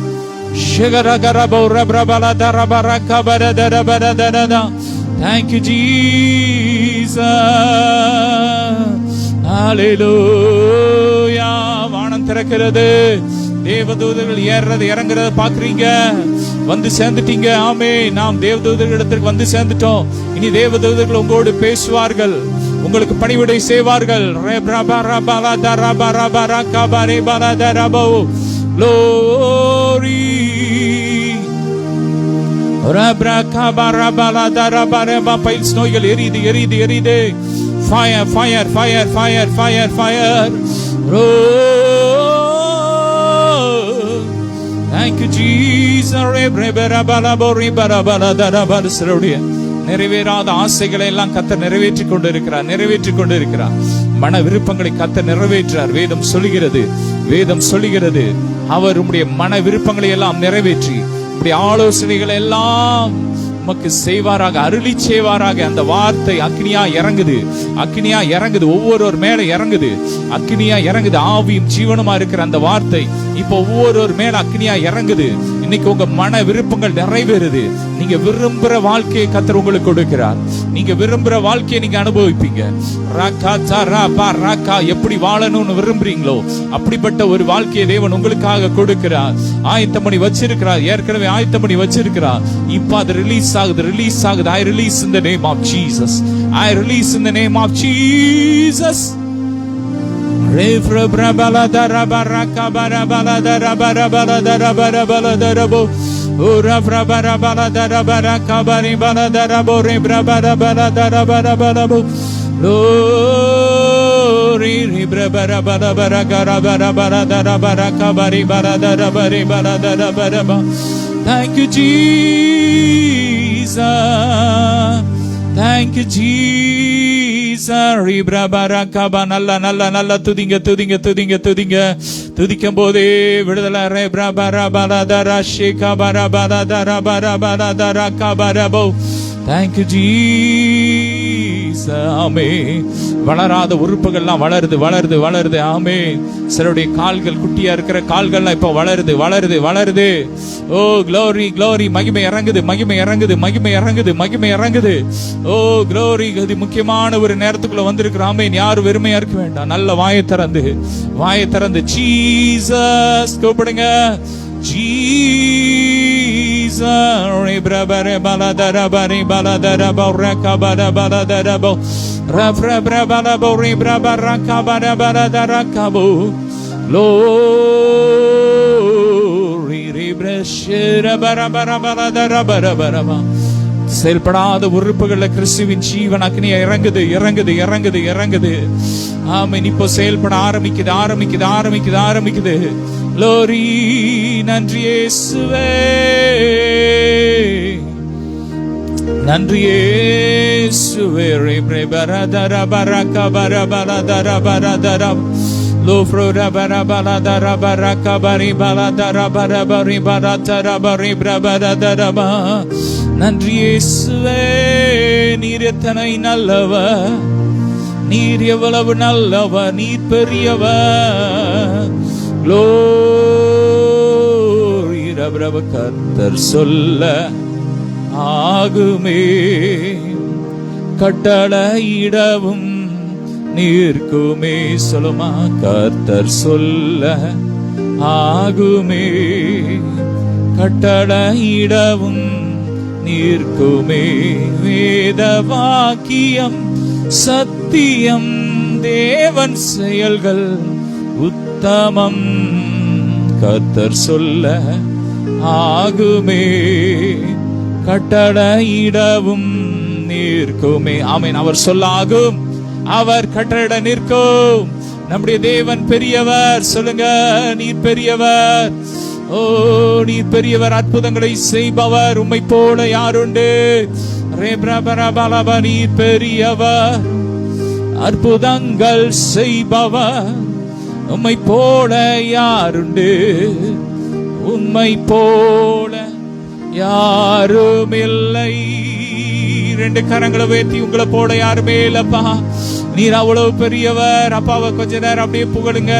Speaker 1: shigara garabo rabrabala daraba rakabara daraba. Thank you Jesus. Hallelujah. வானம் திறக்கிறது. தேவதூதர்கள் ஏறுறது இறங்குறது பாக்குறீங்க. வந்து சேர்ந்துட்டீங்க. ஆமே, நாம் தேவதூதர்களிடத்திற்கு வந்து சேர்ந்துட்டோம். இனி தேவதூதர்கள் உங்களோடு பேசுவார்கள், உங்களுக்கு பணிவிடை செய்வார்கள். பைல்ஸ் நோய்கள் எரியுது. ஃபயர். Thank you Jesus. நிறைவேறாத ஆசைகளை எல்லாம் கர்த்தர் நிறைவேற்றிக் கொண்டிருக்கிறார். மன விருப்பங்களை கர்த்தர் நிறைவேற்றார். வேதம் சொல்லுகிறது அவர் உம்முடைய மன விருப்பங்களை எல்லாம் நிறைவேற்றி உம்முடைய ஆலோசனைகளை எல்லாம் உமக்கு செய்வாராக, அருளி செய்வாராக. அந்த வார்த்தை அக்னியா இறங்குது. ஒவ்வொருவர் மேல இறங்குது. அக்னியா இறங்குது. ஆவியும் ஜீவனுமா இருக்கிற அந்த வார்த்தை இப்போ ஒவ்வொருவர் மேல அக்னியா இறங்குது. இன்னைக்கு உங்க மன விருப்பங்கள் நிறைவேறுது. நீங்க விரும்புற வாழ்க்கையை கர்த்தர் உங்களுக்கு கொடுக்கிறார். நீங்க விரும்புற வாழ்க்கையை நீங்க அனுபவிப்பீங்க. எப்படி வாழணும்னு விரும்புறீங்களோ அப்படிப்பட்ட ஒரு வாழ்க்கையை தேவன் உங்களுக்காக கொடுக்கிறார். ஆயத்தம் பண்ணி வச்சிருக்கிறார். ஏற்கனவே ஆயத்தம் பண்ணி வச்சிருக்கிறார். இப்ப அது ரிலீஸ் ஆகுது. I release in the name of Jesus. Thank you Jesus. நல்ல துதிக்கும் போதே விடுதலை. Thank you Jesus. ஆமே. வளராத உறுப்புகள்லாம் வளருது வளருது வளருது. ஆமே. சிலருடைய கால்கள், குட்டியா இருக்கிற கால்கள்லாம் இப்ப வளருது வளருது வளருது. ஓ க்ளோரி க்ளோரி. மகிமை இறங்குது மகிமை இறங்குது மகிமை இறங்குது மகிமை இறங்குது. ஓ க்ளோரி. இது முக்கியமான ஒரு நேரத்துக்குள்ள வந்திருக்கிறோம். ஆமென். யாரும் வெறுமையா இருக்க வேண்டாம். நல்ல வாயை திறந்து ஜீசஸ் கூப்பிடுங்க. செயல்படாத உறுப்புகள்ல கிறிஸ்துவின் ஜீவன் அக்னியா இறங்குது இறங்குது இறங்குது இறங்குது. ஆமென். இப்போ செயல்பட ஆரம்பிக்குது ஆரம்பிக்குது ஆரம்பிக்குது ஆரம்பிக்குது. லோரி. நன்றி இயேசுவே, நன்றி இயேசுவே. ரே பரதர பரக பரபரதர பரதர லோஃப்ரோ ரபரபரதர பரக பரி பரதர பரபரி பரதர பரி பிரபரதரப. நன்றி இயேசுவே, நீர் எத்தனை நல்லவர், நீர் எவ்வளவு நல்லவர், நீர் பெரியவர். க்ளோரி. ரபரப. கர்த்தர் சொல்ல ஆகுமே, கட்டளையிடவும் நிற்குமே. சொல்லுமா. கர்த்தர் சொல்ல ஆகுமே, கட்டளையிடவும் நிற்குமே. வேத வாக்கியம் சத்தியம், தேவன் செயல்கள் உத்தமம். கர்த்தர் சொல்ல ஆகுமே, கட்டளையிடவும் நிற்குமே. ஆமென். அவர் சொல்ல ஆகும், அவர் கட்டளையிட நிற்கும். நம்முடைய தேவன் பெரியவர். சொல்லுங்க. நீர் பெரியவர். ஓ நீர் பெரியவர், அற்புதங்களை செய்பவர். உம்மை போல யாருண்டு? நீர் பெரியவர், அற்புதங்கள் செய்பவர். உம்மை போல யாருண்டு? உம்மை போல யாரும் இல்லை. ரெண்டு கரங்களை உயர்த்தி உங்களை போல யாருமே இல்லப்பா. நீர் அவ்வளவு பெரியவர். அப்பாவை கொஞ்ச நேரம் அப்படியே புகழுங்க.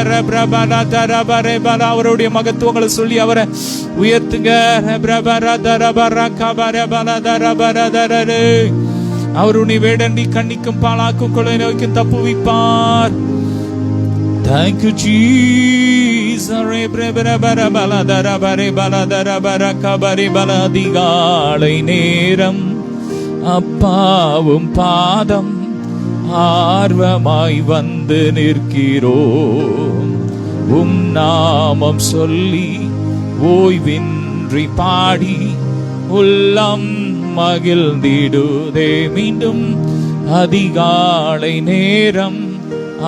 Speaker 1: அவருடைய மகத்துவங்களை சொல்லி அவரை உயர்த்துங்க. அவர் உன்னை வேடண்டி கண்ணிக்கும் பாலாக்கும் கொலை நோய்க்கும் தப்புவிப்பார். Thank you Jesus. அதிகாலை நேரம் அப்பாவும் பாதம் ஆர்வமாய் வந்து நிற்கிறோம். உம் நாமம் சொல்லி ஓய்வின்றி பாடி உள்ளம் மகிழ்ந்திடுதே. மீண்டும் அதிகாலை நேரம்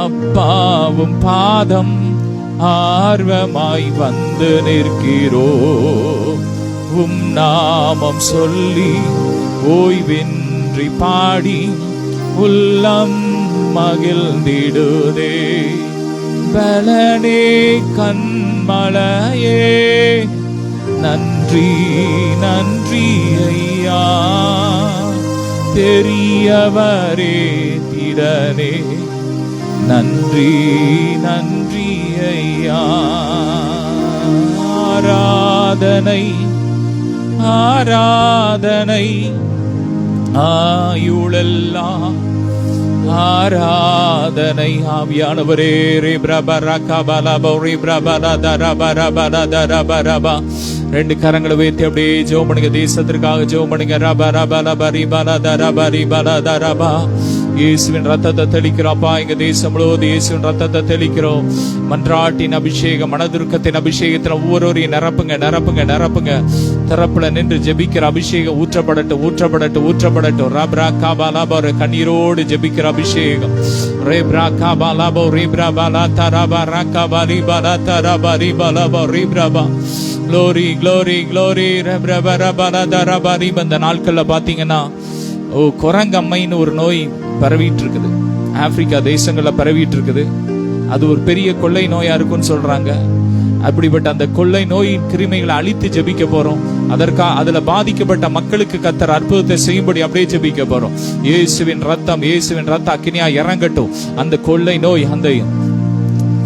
Speaker 1: அப்பாவும் பாதம் ஆர்வமாய் வந்து நிற்கிறோம். உம் நாமம் சொல்லி ஓய்வின்றி பாடி உள்ளம் மகிழ்ந்திடுதே. பலனே கண்மலையே, நன்றி நன்றி ஐயா. பெரியவரே திறனே, நன்றி நன்றி ஐயா. ஆராதனை ஆராதனை ஆயுளெல்லாம் ஆராதனை. ஆவியானவரே. ரே பிரபரகபலபோ ரே பிரபரதரபரபரதரபரபா. ரெண்டு கரங்களை வைத்து அப்படியே ஜெபம் பண்ணுங்க. தேசத்திற்காக ஜெபம் பண்ணுங்க. ரபரபலபரிபலதரபரிபலதரபா. இயேசுவின் ரத்தத்தை தெளிக்கிறோம்ப்பா. எங்க தேசம் முழுவதும் இயேசுவின் ரத்தத்தை தெளிக்கிறோம். மன்றாட்டின் அபிஷேகம், மனதுருக்கத்தின் அபிஷேகத்துல ஒவ்வொருவரையும் நிரப்புங்க நிரப்புங்க நிரப்புங்க. திறப்புல நின்று ஜெபிக்கிற அபிஷேகம் ஊற்றப்படட்டும் ஊற்றப்படட்டும் ஊற்றப்படட்டும். ரப்ரா காபாலாபோ, கண்ணீரோடு ஜெபிக்கிற அபிஷேகம். ரேப்ரா காபாலாபோ ரீப்ரா பாலா தரபா ராக்கா பாரி பாலா தரபா ரீபாலாபோ ரீப்ராபா. Glory glory glory. ரபரபலதரபரி. இந்த நாட்கள்ல பாத்தீங்கன்னா குரங்கம்மைன்னு ஒரு நோய் பரவிட்டு இருக்குது. ஆப்பிரிக்கா தேசங்கள்ல பரவிட்டு இருக்குது. அது ஒரு பெரிய கொள்ளை நோயா இருக்குன்னு சொல்றாங்க. அப்படிப்பட்ட அந்த கொள்ளை நோயின் கிருமிகளை அழித்து ஜெபிக்க போறோம். அதுல பாதிக்கப்பட்ட மக்களுக்கு கர்த்தர் அற்புதத்தை செய்யும்படி அப்படியே ஜெபிக்க போறோம். இயேசுவின் ரத்தம் அக்கினியா இறங்கட்டும். அந்த கொள்ளை நோய், அந்த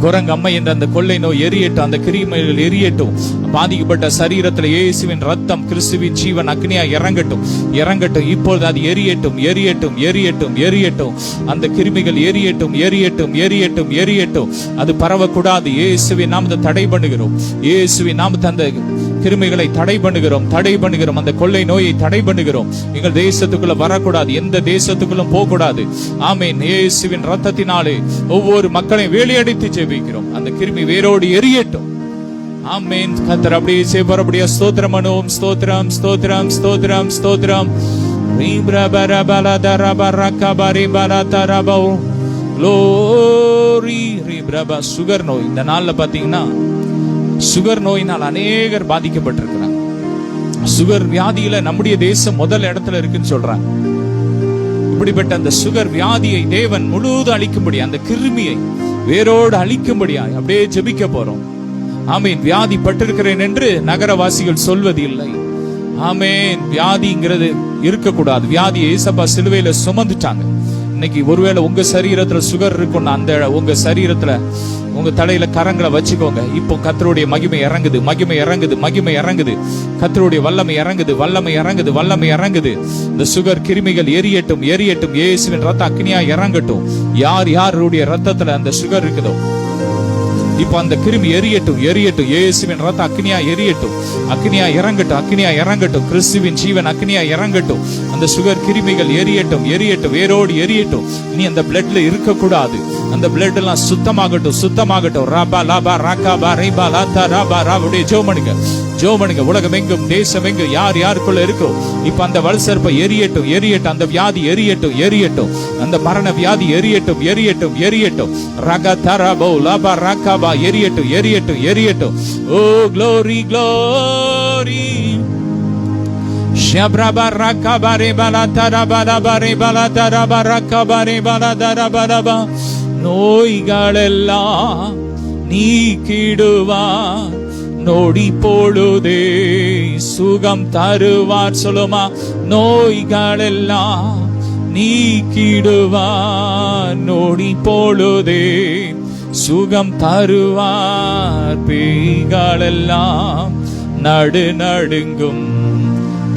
Speaker 1: குரங்கம்மை என்ற அந்த கொள்ளை நோய் எரியட்டும், அந்த கிருமிகள் எரியட்டும். பாதிக்கப்பட்ட சரீரத்தில் இயேசுவின் ரத்தம், கிறிஸ்துவின் ஜீவன் அக்னியா இறங்கட்டும். இப்பொழுது அது எரியட்டும். அந்த கிருமிகள் எரியட்டும். அது பரவக்கூடாது. இயேசுவின் நாமத்தை தடை பண்ணுகிறோம். இயேசுவின் நாமத்தை அந்த கிருமிகளை தடை பண்ணுகிறோம். அந்த கொள்ளை நோயை தடை பண்ணுகிறோம். எங்கள் தேசத்துக்குள்ள வரக்கூடாது, எந்த தேசத்துக்குள்ளும் போகக்கூடாது. ஆமென். இயேசுவின் ரத்தத்தினாலே ஒவ்வொரு மக்களையும் வேலையடித்து ஜெபிக்கிறோம். அந்த கிருமி வேரோடு எரியட்டும். ஆமென். கர்த்தர் அப்படியே செய்வார். ஸ்தோத்திரம் பண்ணுவோம். ஸ்தோத்திரம். சுகர் நோய் இந்த நாள்ல பாத்தீங்கன்னா, சுகர் நோயினால் அநேகர் பாதிக்கப்பட்டிருக்கிறாங்க. சுகர் வியாதியில நம்முடைய தேசம் முதல் இடத்துல இருக்குன்னு சொல்றாங்க. இப்படிப்பட்ட அந்த சுகர் வியாதியை தேவன் முழுவதும் அழிக்கும்படி, அந்த கிருமியை வேரோடு அழிக்கும்படியாய் அப்படியே ஜெபிக்க போறோம். ஆமீன். வியாதி பட்டிருக்கிறேன் என்று நகரவாசிகள் சொல்வது இல்லை. ஆமீன். வியாதிங்கிறது இருக்கக்கூடாது. வியாதியை ஏசப்பா சிலுவையில சுமந்துட்டாங்க. இன்னைக்கு ஒருவேளை உங்க சரீரத்துல சுகர் இருக்குன்னா, அந்த உங்க சரீரத்துல உங்க தலையில கரங்களை வச்சுக்கோங்க. இப்போ கர்த்தருடைய மகிமை இறங்குது. கர்த்தருடைய வல்லமை இறங்குது. இந்த சுகர் கிருமிகள் எரியட்டும். இயேசுவின் ரத்த அக்னியா இறங்கட்டும். யாருடைய ரத்தத்துல அந்த சுகர் இருக்குதோ, இப்ப அந்த கிருமி எரியட்டும். இயேசுவின் ரத்த அக்னியா இறங்கட்டும். கிறிஸ்துவின் ஜீவன் அக்னியா இறங்கட்டும். அந்த சுகர் கிருமிகள் எரியட்டும். வேரோடு எரியட்டும். இனி அந்த பிளட்ல இருக்கக்கூடாது. அந்த பிளட் எல்லாம் சுத்தமாகட்டும். ராபா லாபா ராகாபா ரைபா லாத்தா ராபா ராவுடைய ஜோமனுங்க உலகம் எங்கும் தேசம் எங்கும் யாருக்குள்ள இருக்கோ, இப்ப அந்த வல்சர்ப்ப எரியட்டும். அந்த வியாதி எரியட்டும். அந்த மரண வியாதி எரியட்டும். ரகா தராபோ லாபா ராகாபா எரியட்டும். ஓ க்ளோரி ஷப்ரபா ராகாபா ரேபலா தராபா ரேபலா ராகாபா ரேபலா தராபா. நோய்களெல்லாம் நீக்கிடுவார், நொடி பொழுதே சுகம் தருவார். சொல்லுமா. நோய்களெல்லாம் நீக்கிடுவார், நொடி பொழுதே சுகம் தருவார். பேய்களெல்லாம் நடுங்கும்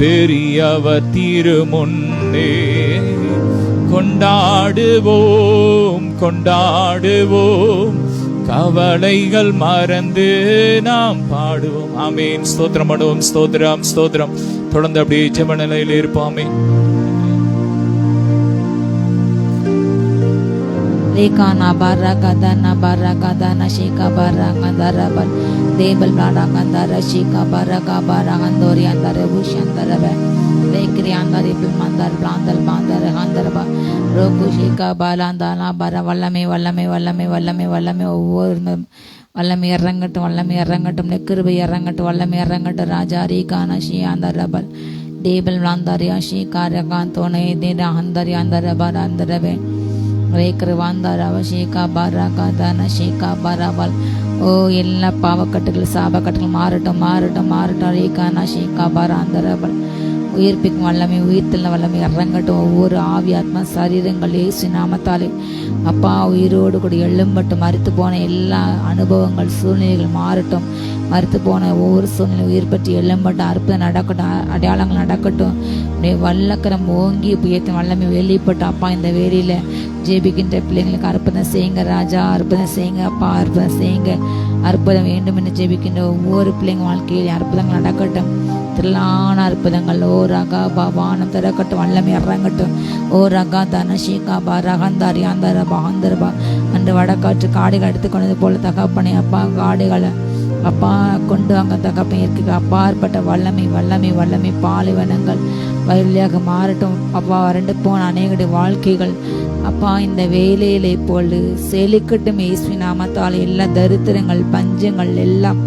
Speaker 1: பெரியவர் திருமுன்னே கொண்டாடுவோம். கவலைகள் மறந்து நாம் பாடுவோம். ஆமீன். ஸ்தோத்திரம் பண்ணுவோம். ஸ்தோத்திரம். தொடர்ந்து அப்படியே ஜெப நிலையில் இருப்போம்.
Speaker 2: Rekana barakadana shika barangandaraban debel barangandara shika barakandori andare bushandarabe rekri andare bilmandar blandal bandar handarba roku shika balandana bara vallame வல்லமை இறங்கட்டும் நெக்கிருபை இறங்கட்டும். வல்லமை இறங்கட்டும். ராஜா ரீகான ஷி அந்தரபல் டேபல் விளாந்தாரியா ஷி காரகாந்தோனே தேரா அந்தரி அந்தரபர் அந்தரவே ரேக்கர் வாந்தாரவ ஷீகா பாராகாதான ஷீகா பாராவல். ஓ எல்லா பாவக்கட்டுகள் சாபக்கட்டுகள் மாறட்டும். ரேகானா ஷீகா பாரா அந்தரபல். உயிர்ப்பிக்கும் வல்லமை, உயிர்த்தல் வல்லமை இறங்கட்டும். ஒவ்வொரு ஆவி ஆத்மா சரீரங்கள் இயேசு நாமத்தாலே அப்பா உயிரோடு கூட எழும்பட்டும். மரித்து போன எல்லா அனுபவங்கள் சூழ்நிலைகள் மாறட்டும். மரித்து போன ஒவ்வொரு சூழ்நிலை உயிர் பற்றி எழும்பட்டும். அற்புதம் நடக்கட்டும். அடையாளங்கள் நடக்கட்டும். வல்லக்கரம் ஓங்கி புயத்தின் வல்லமை வெளிப்பட்டும். அப்பா இந்த வேலையில ஜெபிக்கின்ற பிள்ளைங்களுக்கு அற்புதம் செய்யுங்க ராஜா. அற்புதம் செய்யுங்க அப்பா. அற்புதம் செய்யுங்க. அற்புதம் வேண்டும் என்று ஜெபிக்கின்ற ஒவ்வொரு பிள்ளைங்க வாழ்க்கையில் அற்புதங்கள் நடக்கட்டும். திரளான அற்புதங்கள். ஓ ரகா வானம் திறக்கட்டும். வல்லமை இறங்கட்டும். ஓ ரகா தன ஷீகா ரகந்தாரி அந்தரபா அந்தரபா. அன்று வடக்காற்று காடுகள் எடுத்துக்கொண்டது போல தகப்பனே அப்பா காடுகளை அப்பா கொண்டு வாங்க தகப்பன். இயற்கைக்கு அப்பாற்பட்ட வல்லமை பாலைவனங்கள் வயலியாக மாறட்டும் அப்பா. வறண்டு போன அநேகருடைய வாழ்க்கைகள் அப்பா இந்த வேலையிலே போல் செழிக்கட்டும். இயேசுவின் நாமத்தால் எல்லா தரித்திரங்கள் பஞ்சங்கள் எல்லாம்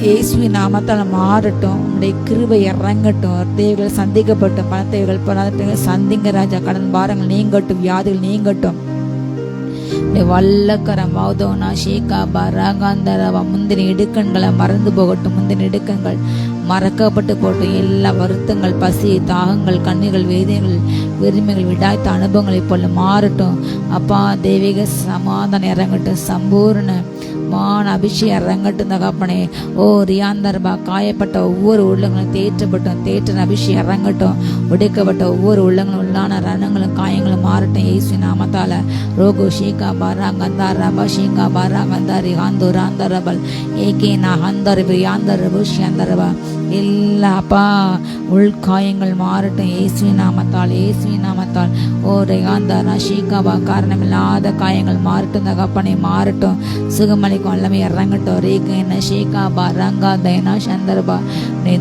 Speaker 2: இயேசுவின் நாமத்தால் மாறட்டும். உங்களுடைய கிருபை இறங்கட்டும். தேவைகள் சந்திக்கப்பட்டும். பண தேவைகள் சந்திங்க ராஜா. கடன் பாரங்கள் நீங்கட்டும். வியாதிகள் நீங்கட்டும். வல்லக்கரம் மௌதோனா ஷீகா பராகாந்தரவா முந்தின இடுக்கண்களை மறந்து போகட்டும். முந்தின இடுக்கண்கள் மறக்கப்பட்டு போட்டும். எல்லா வருத்தங்கள், பசி, தாகங்கள், கண்ணீர்கள், வேதனைகள், வெறுமைகள், விடாய்த்த அனுபவங்களை போல மாறட்டும். அப்பா தெய்வீக சமாதானம் இறங்கட்டும். சம்பூர்ண மான அபிஷேகம் இறங்கட்டும் தகப்பனே. ஓ ரியாந்தர்பா காயப்பட்ட ஒவ்வொரு உள்ளங்களும் தேற்றப்பட்டோம். தேற்றின அபிஷேகம் இறங்கட்டும். உடைக்கப்பட்ட ஒவ்வொரு உள்ளங்களும் உள்ளான ரணங்களும் காயங்களும் மாறட்டும். இயேசு நாமத்தால ரோகு ஷீகா பாரா கந்தார் ரபா ஷீகா பாரா கந்தாரி ஹாந்தூர் ஆந்தரபல் ஏகே நா ஹந்தர் யாந்தர் ரபு ஷியந்தரபா எல்லா அப்பா உள்காயங்கள் மாறட்டும். இயேசுவின் நாமத்தால், இயேசுவின் நாமத்தால். ஓ ரேகாந்தாரா ஷீகாபா காரணமில்லாத காயங்கள் மாறட்டும் தகப்பனே, மாறட்டும். சுகமளிக்கும் எல்லாமே இறங்கட்டும். ரேகேன ஷீகாபா ரங்கா தைனா சந்தர்பா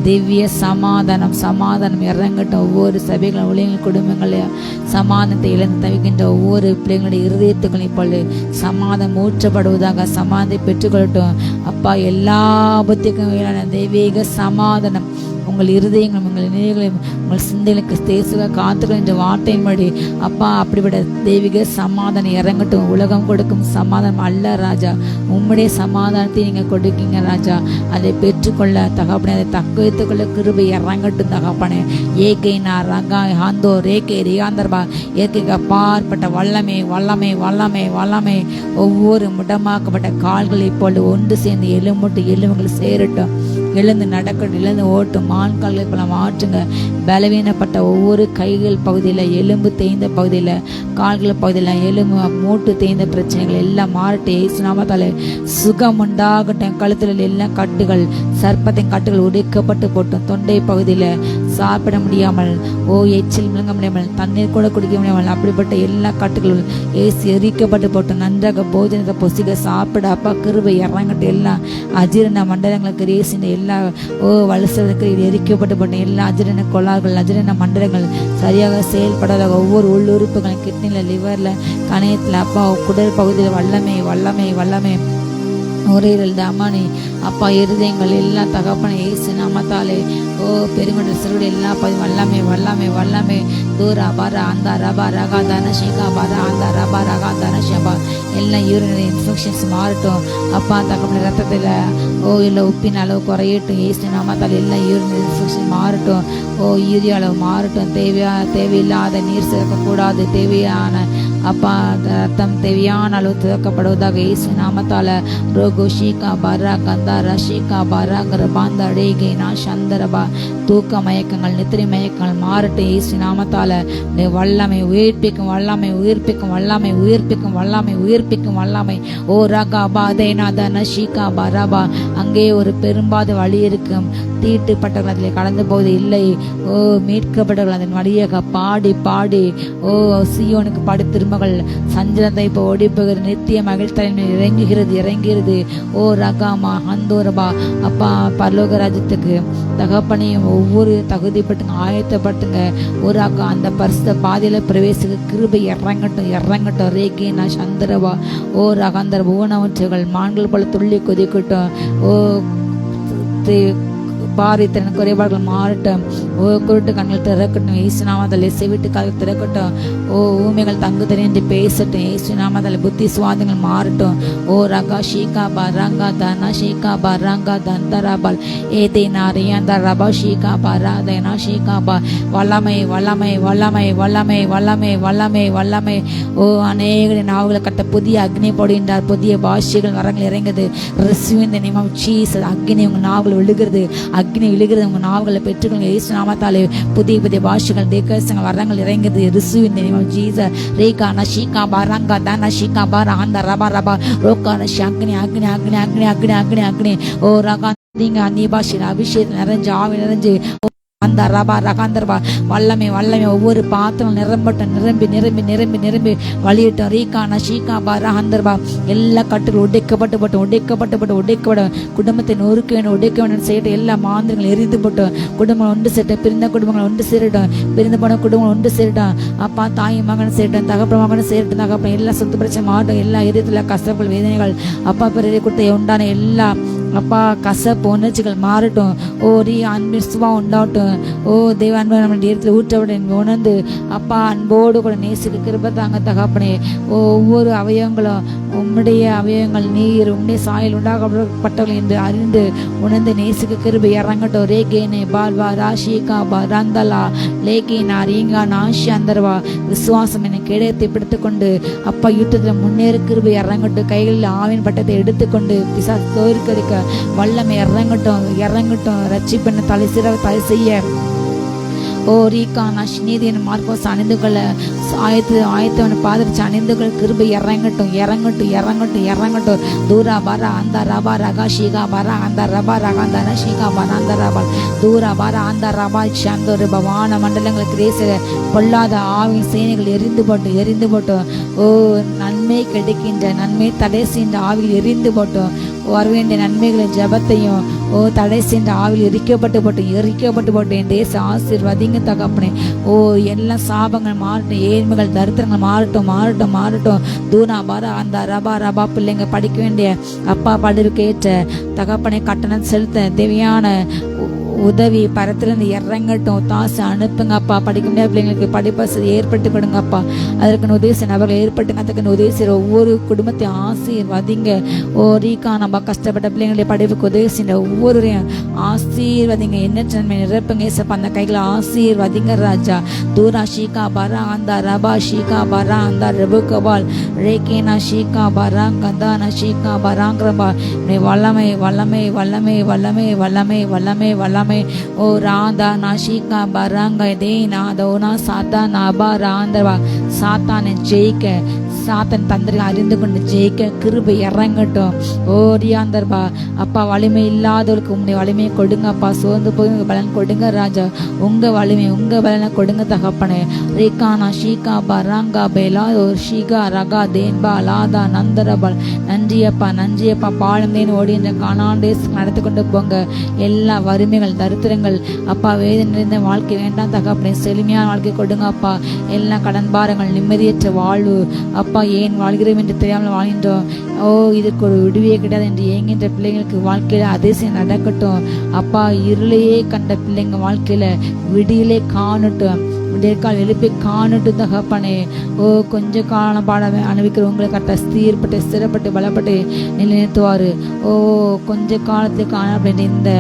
Speaker 2: திவ்ய சமாதானம், சமாதானம் இறங்கட்டும். ஒவ்வொரு சபைகள், ஊழியர்கள், குடும்பங்களையும் சமாதானத்தை இழந்து தவிக்கின்ற ஒவ்வொரு பிள்ளைங்களுடைய இருதயத்துக்கள் இப்பொழுது சமாதானம் ஊற்றப்படுவதாக சமாதானத்தை பெற்றுக்கொள்ளட்டும். அப்பா எல்லா புத்திக்கும் மேலான தெய்வீக சமாதானம் உங்கள் இருதயங்களும் உங்கள் நினைவுகளையும் உங்கள் சிந்தைகளுக்கு தேசுக காத்துக்கள் என்ற வார்த்தையின்படி அப்பா அப்படிப்பட்ட தெய்வீக சமாதானம் இறங்கட்டும். உலகம் கொடுக்கும் சமாதானம் அல்ல ராஜா, உம்முடைய சமாதானத்தை நீங்கள் கொடுக்கீங்க ராஜா. அதை பெற்றுக்கொள்ள தகப்பனே, அதை தக்க வைத்துக்கொள்ள கிருபை இறங்கட்டும் தகப்பனே. ஏகை நான் ரங்காய் ஹாந்தோ ரேகே ரியாந்தர்பா இயற்கைக்கு அப்பாற்பட்ட வல்லமை, வல்லமை, வல்லமை, வல்லமை. ஒவ்வொரு முடமாக்கப்பட்ட கால்கள் இப்பொழுது ஒன்று சேர்ந்து எலும்புட்டு எலும்புகள் சேரட்டும். எழுந்து நடக்கட்டும், எழுந்து ஓட்டும். மான்கால்களை போல மாற்றுங்க. பலவீனப்பட்ட ஒவ்வொரு கைகள் பகுதியில், எலும்பு தேய்ந்த பகுதியில், கால்கள் பகுதியில், எலும்பு மூட்டு தேய்ந்த பிரச்சனைகள் எல்லாம் மாறட்டும். இயேசு நாமத்தாலே சுகம் உண்டாகட்டும். கழுத்தில் எல்லாம் கட்டுகள், சர்ப்பத்தின் கட்டுகள் உடைக்கப்பட்டு போட்டும். தொண்டை பகுதியில் சாப்பிட முடியாமல், எச்சில் விழுங்க முடியாமல், தண்ணீர் கூட குடிக்க முடியாமல், அப்படிப்பட்ட எல்லா கட்டுகளும் ஏசி எரிக்கப்பட்டு போட்டும். நன்றாக போஜனத்தை பொசிக சாப்பிட அப்பா கிருபை இறங்கட்டும். எல்லாம் அஜீரண மண்டலங்களுக்கு ரேசின எல்லா வலுசலுக்கு எரிக்கப்பட்டு போட்டோம். எல்லா அஜீரண கொள்ளார்கள், அஜீரண மண்டலங்கள் சரியாக செயல்படாத ஒவ்வொரு உள்ளுறுப்புகளும் கிட்னியில், லிவரில், கணையத்தில் அப்பா குடல் பகுதியில் வல்லமை, வல்லமை, வல்லமை. நுரையீரல், தமனி அப்பா இருதயங்கள் எல்லாம் தகப்பனை இயேசு நாமத்தாலே பெருமட சிறுவடு எல்லா பகுதியும் வல்லமை, வல்லமை, வல்லமை. தூரா பாரா அந்த ரபா ரகா தனஷிகா பாரா அந்த ரபா ரகா தனஷபா எல்லாம் யூரினரி இன்ஃபெக்ஷன்ஸ் மாறட்டும். அப்பா தகப்பன ரத்தத்தில் இல்லை உப்பின் அளவு குறையட்டும். இயேசு நாமத்தால் எல்லாம் யூரினரி இன்ஃபெக்ஷன் மாறட்டும். யூரியா அளவு மாறட்டும். தேவையில்லாத நீர் சேர்க்கக்கூடாது. தேவையான அப்பா ரத்தம் தேவையான அளவு திறக்கப்படுவதாக இயேசு நாமத்தால. ரோகு ஷீகா பாரா கந்தாரா ஷீகா பாரா கரபாந்த அடேகே நா சந்தரபா தூக்க மயக்கங்கள், நித்திரை மயக்கங்கள் மாறட்டும். இயேசு நாமத்தால வல்லமை உயிர்ப்பிக்கும், வல்லமை உயிர்ப்பிக்கும், வல்லமை உயிர்ப்பிக்கும், வல்லமை உயிர்ப்பிக்கும், வல்லமை. ஓ ரகா பாதேனா தன ஷீகா பாராபா அங்கே ஒரு பெரும்பாத வழி இருக்கும். தீட்டுப்பட்டவர்கள் அதில் கடந்து போவது இல்லை. மீட்கப்பட்டவர்கள் அதன் வழியாக பாடி பாடி சியோனுக்கு பாடி திருமகள் சஞ்சலத்தை இப்போ ஓடிப்போகிற நித்திய மகிழ்த்தலை இறங்குகிறது, இறங்கிறது. ரகாமா ஹந்தோரபா அப்பா பரலோக ராஜ்யத்துக்கு தகப்பனையும் ஒவ்வொரு தகுதிப்பட்டுங்க, ஆயத்தப்பட்டுங்க. ஒரு அக்கா அந்த பரிசுத்த பாதையில பிரவேசிக்க கிருபை இறங்கட்டும், இறங்கட்டும். ரேகே நான் சந்திரபா ரகந்தர் ஊனவற்றுகள் மான்கள் போல துள்ளி கொதிக்கட்டும். பாரித்திறன் குறைபாடுகள் மாறட்டும். குருட்டு கண்கள் திறக்கட்டும். இயேசு நாமத்தில் செவிட்டு கால்கள் திறக்கட்டும். ஊமைகள் தங்கு தெரிந்து பேசட்டும். இயேசு நாமத்தில் புத்தி சுவாதங்கள் மாறட்டும். ரகா ஷீகா பராங்கா தனா ஷீகா பராங்கா தந்தராபால் ஏதே நாரியாந்த ரபா ஷீகா பராதனா ஷீகா பா வல்லமை, வல்லமை, வல்லமை, வல்லமை, வல்லமை, வல்லமை, வல்லமை. அநேக நாவுகளை கட்ட புதிய அக்னி போடுகின்றார். புதிய பாஷைகள் வரங்கள் இறங்குது. ரிசுவின் நியமம் சீஸ் அக்னி உங்கள் நாவுகள் விழுகிறது, அக்னி விழுகிறது. உங்கள் நாவுகளை பெற்றுக்கொள்ளுங்க. இயேசு நாமத்தாலே புதிய புதிய பாஷைகள் தேக்கசங்கள் வரங்கள் இறங்குது. ரிசுவின் நியமம் ஜீச ரேகா நஷீகா பாரங்கா தன ஷீகா பாரா அந்த ரபா ரபா ரோகா நஷி அக்னி, அக்னி, அக்னி, அக்னி, அக்னி, அக்னி, அக்னி. ரகா நீங்க அந்நிய பாஷையில் அபிஷேகம் நிறைஞ்சு ஆவி நிறைஞ்சு அந்த ரபா ரகாந்தர்பா வல்லமை, வல்லமை. ஒவ்வொரு பாத்திரம் நிரம்பட்டும், நிரம்பி நிரம்பி நிரம்பி நிரம்பி வழியிட்டோம். ரீகானா ஷீகா பாரா ஹந்தர்பா எல்லா கட்டுகள் உடைக்கப்பட்டு உடைக்கப்பட குடும்பத்தை நொறுக்க வேண்டும், உடைக்க வேண்டும் செய்யட்டும். எல்லா மாந்திரங்கள் எரிந்து போட்டோம். குடும்பம் ஒன்று சேரட்டும். பிரிந்த குடும்பங்கள் ஒன்று சேரட்டும். பிரிந்து போன குடும்பங்கள் ஒன்று சேரட்டும். அப்பா தாய் மகன் சேரட்டும், தகப்ப மகன் சேரட்டும். தகப்பன் எல்லா சொத்து பிரச்சனை மாட்டும். எல்லா இதயத்தில் கஷ்டங்கள் வேதனைகள் அப்பா பிறரை கொடுத்த உண்டான எல்லா அப்பா கசப்பு உணர்ச்சிகள் மாறட்டும். ஓ ரீ அன்பின் சுபா உண்டாகட்டும். ஓ தெய்வ அன்பை நம்ம இடத்துல ஊற்றவிட உணர்ந்து அப்பா அன்போடு கூட நேசிக்க கிருபை தாங்க தகப்பனே. ஒவ்வொரு அவயவங்களும் உம்முடைய அவயவங்கள் நீர் உம்முடைய சாயல் உண்டாகப்பட்டவர்கள் என்று அறிந்து உணர்ந்து நேசிக்க கிருபை இறங்கட்டும். ரேகேனே பால்வா ராஷிகா பா ரந்தலா லேகேனா ரீங்கா நாஷி அந்தர்வா விசுவாசம் என்னை கிடைத்து பிடித்துக்கொண்டு அப்பா யுத்தத்தில் முன்னேறு கிருபை இறங்கட்டும். கைகளில் ஆவின் பட்டத்தை எடுத்துக்கொண்டு பிசாசு தோற்கடிக்க வல்லமை இறங்கட்டும் இறங்கட்டும். ரட்சிப்பெண்ண தலை செய்ய ஓ ரீகானா நீதியின் மார்க்கோஸ் அணிந்து கொள்ள ஆயத்தவனை பாதிரிச்சு அணிந்து கொள்ள கிருபை இறங்கட்டும் இறங்கட்டும் இறங்கட்டும் இறங்கட்டும். தூரா பாரா அந்த ரபா ரகா ஷீகா பாரா அந்த ரபா ரகாந்தன ஷீகா பாரா அந்த ரபா தூரா பாரா அந்த ரபா சாந்தோரு வான மண்டலங்களுக்கு தேச பொல்லாத ஆவி சேனைகள் எரிந்து போட்டோம். ஓ நன்மை கிடைக்கின்ற நன்மை தடை செய்கின்ற ஆவியில் எரிந்து போட்டோம். வரவேண்டிய நன்மைகளின் ஜபத்தையும் ஓ தடை சென்ற ஆவில் எரிக்கப்பட்டு போட்டு என் தேச ஆசீர்வதிங்க தகப்பனே. ஓ எல்லாம் சாபங்கள் மாறட்டும், ஏழ்மைகள் தரித்திரங்கள் மாறட்டும். தூனா பாரா அந்த ரபா பிள்ளைங்க படிக்க வேண்டிய அப்பா படிவுக்கு ஏற்ற தகப்பனை கட்டணம் செலுத்த தேவையான உதவி பரத்திலிருந்து இறங்கட்டும். தாசு அனுப்புங்க அப்பா. படிக்க முடியாத பிள்ளைங்களுக்கு படிப்பு வசதி ஏற்பட்டு கொடுங்க அப்பா. அதற்கு உதவி செய்ய நபர்கள் ஏற்பட்டுங்க. அதுக்கு உதவி செய்கிற ஒவ்வொரு குடும்பத்தையும் ஆசீர்வதிங்க. ஓ ரீகா நம்ம கஷ்டப்பட்ட பிள்ளைங்களுடைய படிப்புக்கு உதவி செய்கிற ஒவ்வொருவரையும் ஆசீர்வதிங்க. எண்ணற்ற நன்மை நிரப்புங்க ஏசப்பா. அந்த கைகளை ஆசீர்வதிங்க ராஜா. தூரா ஷீகா பரா அந்த ரபா ஷீகா பரா அந்த ரெபுகபால் ரேகேனா ஷீகா பரா கந்தானா ஷீகா பராங்கிரபா வல்லமை வல்லமை வல்லமை வல்லமை வல்லமை வல்லமை வல்லமை. ஓ ராதா நாஷிகா பராங்க தே நாதோனா சாத்தா நாபா ராந்தவா சாத்தானை ஜெயிக்க சாத்தன் தந்திரி அறிந்து கொண்டு ஜெயிக்க கிருபை இறங்கட்டும். ஓ ரியாந்தர்பா அப்பா வலிமை இல்லாதவர்களுக்கு உங்களுடைய வலிமையை கொடுங்க அப்பா. சோர்ந்து போய் பலன் கொடுங்க ராஜா. உங்க வலிமை உங்க பலனை கொடுங்க தகப்பனே. ரேகானா ஷீகா பராங்கா பேலா ஒரு ஷீகா ரகா தேன்பா லாதா நந்தரபால் நன்றியப்பா பாழந்தேன் ஓடின்ற கானான் தேசம் நடத்தி கொண்டு போங்க. எல்லா வறுமைகள் தரித்திரங்கள் அப்பா வேதனை நிறைந்த வாழ்க்கை வேண்டாம் தகப்பனே. செழுமையான வாழ்க்கை கொடுங்க அப்பா. எல்லா கடன் பாரங்கள் நிம்மதியற்ற வாழ்வு அப்பா ஏன் வாழ்கிறோம் என்று தெரியாமல் வாழ்கின்றோம். ஓ இதற்கு ஒரு விடுவியே கிடையாது என்று ஏங்கின்ற பிள்ளைங்களுக்கு வாழ்க்கையில அதிசயம் நடக்கட்டும் அப்பா. இருளையே கண்ட பிள்ளைங்க வாழ்க்கையில விடியிலே காணட்டும். விடியற்கால் எழுப்பி காணட்டு தகப்பனே. ஓ கொஞ்ச காலம் பாட அனுபவிக்கிறவங்களை கட்ட ஸ்தீர்பட்டு ஸ்திரப்பட்டு பலப்பட்டு நிலைநிறுத்துவாரு. ஓ கொஞ்ச காலத்துக்கு காண அப்படின்ற இந்த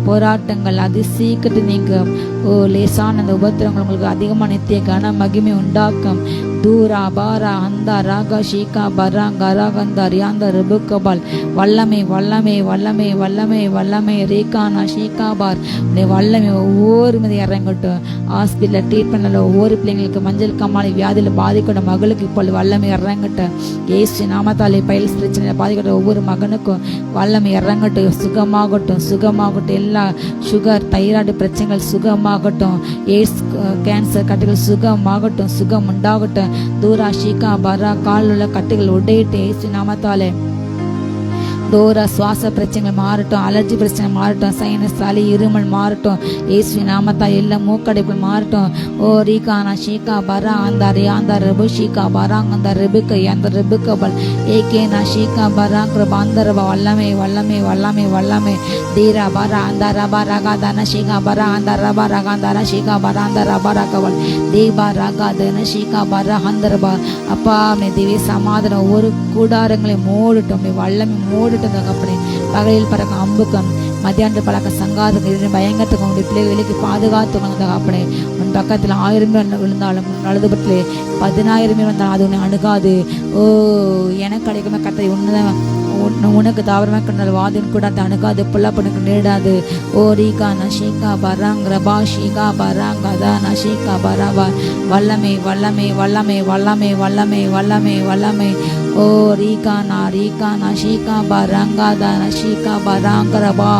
Speaker 2: போராட்டங்கள் அது சீக்கிரத்து நீங்கும். ஓ லேசான அந்த உபத்திரங்கள் உங்களுக்கு அதிகமாக நித்திய கன மகிமை உண்டாக்கும். தூரா பாரா அந்த ராகா ஷீகா பராங்க ராகந்த ரியாந்த ரிபுகபால் வல்லமை வல்லமை வல்லமை வல்லமை வல்லமை ரேகானா ஷீகா பார் வல்லமை ஒவ்வொரு மீது இறங்கட்டும். ஹாஸ்பிட்டலில் ட்ரீட்மெண்ட்டில் ஒவ்வொரு பிள்ளைங்களுக்கு மஞ்சள் காமாலை வியாதியில் பாதிக்கட்டும் மகளுக்கு இப்பொழுது வல்லமை இறங்கட்டும். ஏசு நாமத்தாலே பைல்ஸ் பிரச்சனையில் பாதிக்கட்டும் ஒவ்வொரு மகனுக்கும் வல்லமை இறங்கட்டும். சுகமாகட்டும். எல்லா சுகர் தைராய்டு பிரச்சனைகள் சுகமாகட்டும். எய்ட்ஸ் கேன்சர் கட்டுகள் சுகமாகட்டும். சுகம் உண்டாகட்டும். தூரா ஷீகா பரா காலில் உள்ள கட்டுகள் உடையிட்டு ஏசு நாமத்தாலே. தூர சுவாச பிரச்சனைகள் மாறட்டும். அலர்ஜி பிரச்சனை மாறட்டும். சைனஸ் சளி இருமல் மாறட்டும். ஏசு நாமத்தா எல்லா மூக்கடைப்புகள் மாறட்டும். ஓ ரீகானா ஷீகா பரா அந்த ரியாந்த ரெபு ஷீகா பராங் அந்த ரெபுக்கு அந்த ரெபுக்கபல் ஏகேனா ஷீகா பராங் பாந்தரபா வல்லமை வல்லமை வல்லமை வல்லமை தீரா பரா அந்த ரபா ரகாதான ஷீகா பரா அந்த ரபா ரகாந்தான ஷீகா பரா அந்த ரபா ரகவல் தீபா ரகாதன ஷீகா பரா அந்தரபா அப்பா திவே சமாதானம் ஒவ்வொரு கூடாரங்களையும் மூடட்டும். வல்லமை மூடட்டும் தகப்பனே. பகலில் பறக்க அம்புக்கம் மத்தியான பழக்க சங்காதம் பயங்கரத்துக்கு உங்களுடைய பிள்ளைகளுக்கு பாதுகாத்துக்கணும் தகப்பனே. உன் பக்கத்தில் 1000 பேர் விழுந்தாலும் வலது பக்கத்திலே 10,000 பேர் வந்தாலும் அது உன்னை அணுகாது. ஓ எனக்கு கிடைக்குமே கத்தை உன்னதான் உனக்கு தாவரமாக கொண்டால் வாதின் கூட அந்த அணுகாது புல்லாப்பனுக்கு நேரிடாது. ஓ ரீகா நஷீகா பராங் ரபா ஷீகா பராங் அதா நஷீகா பராபா வல்லமை வல்லமை வல்லமை வல்லமை வல்லமை வல்லமை வல்லமை. ஓ ரீகா நஷீகா பராங்கா தா நஷீகா பராங் ரபா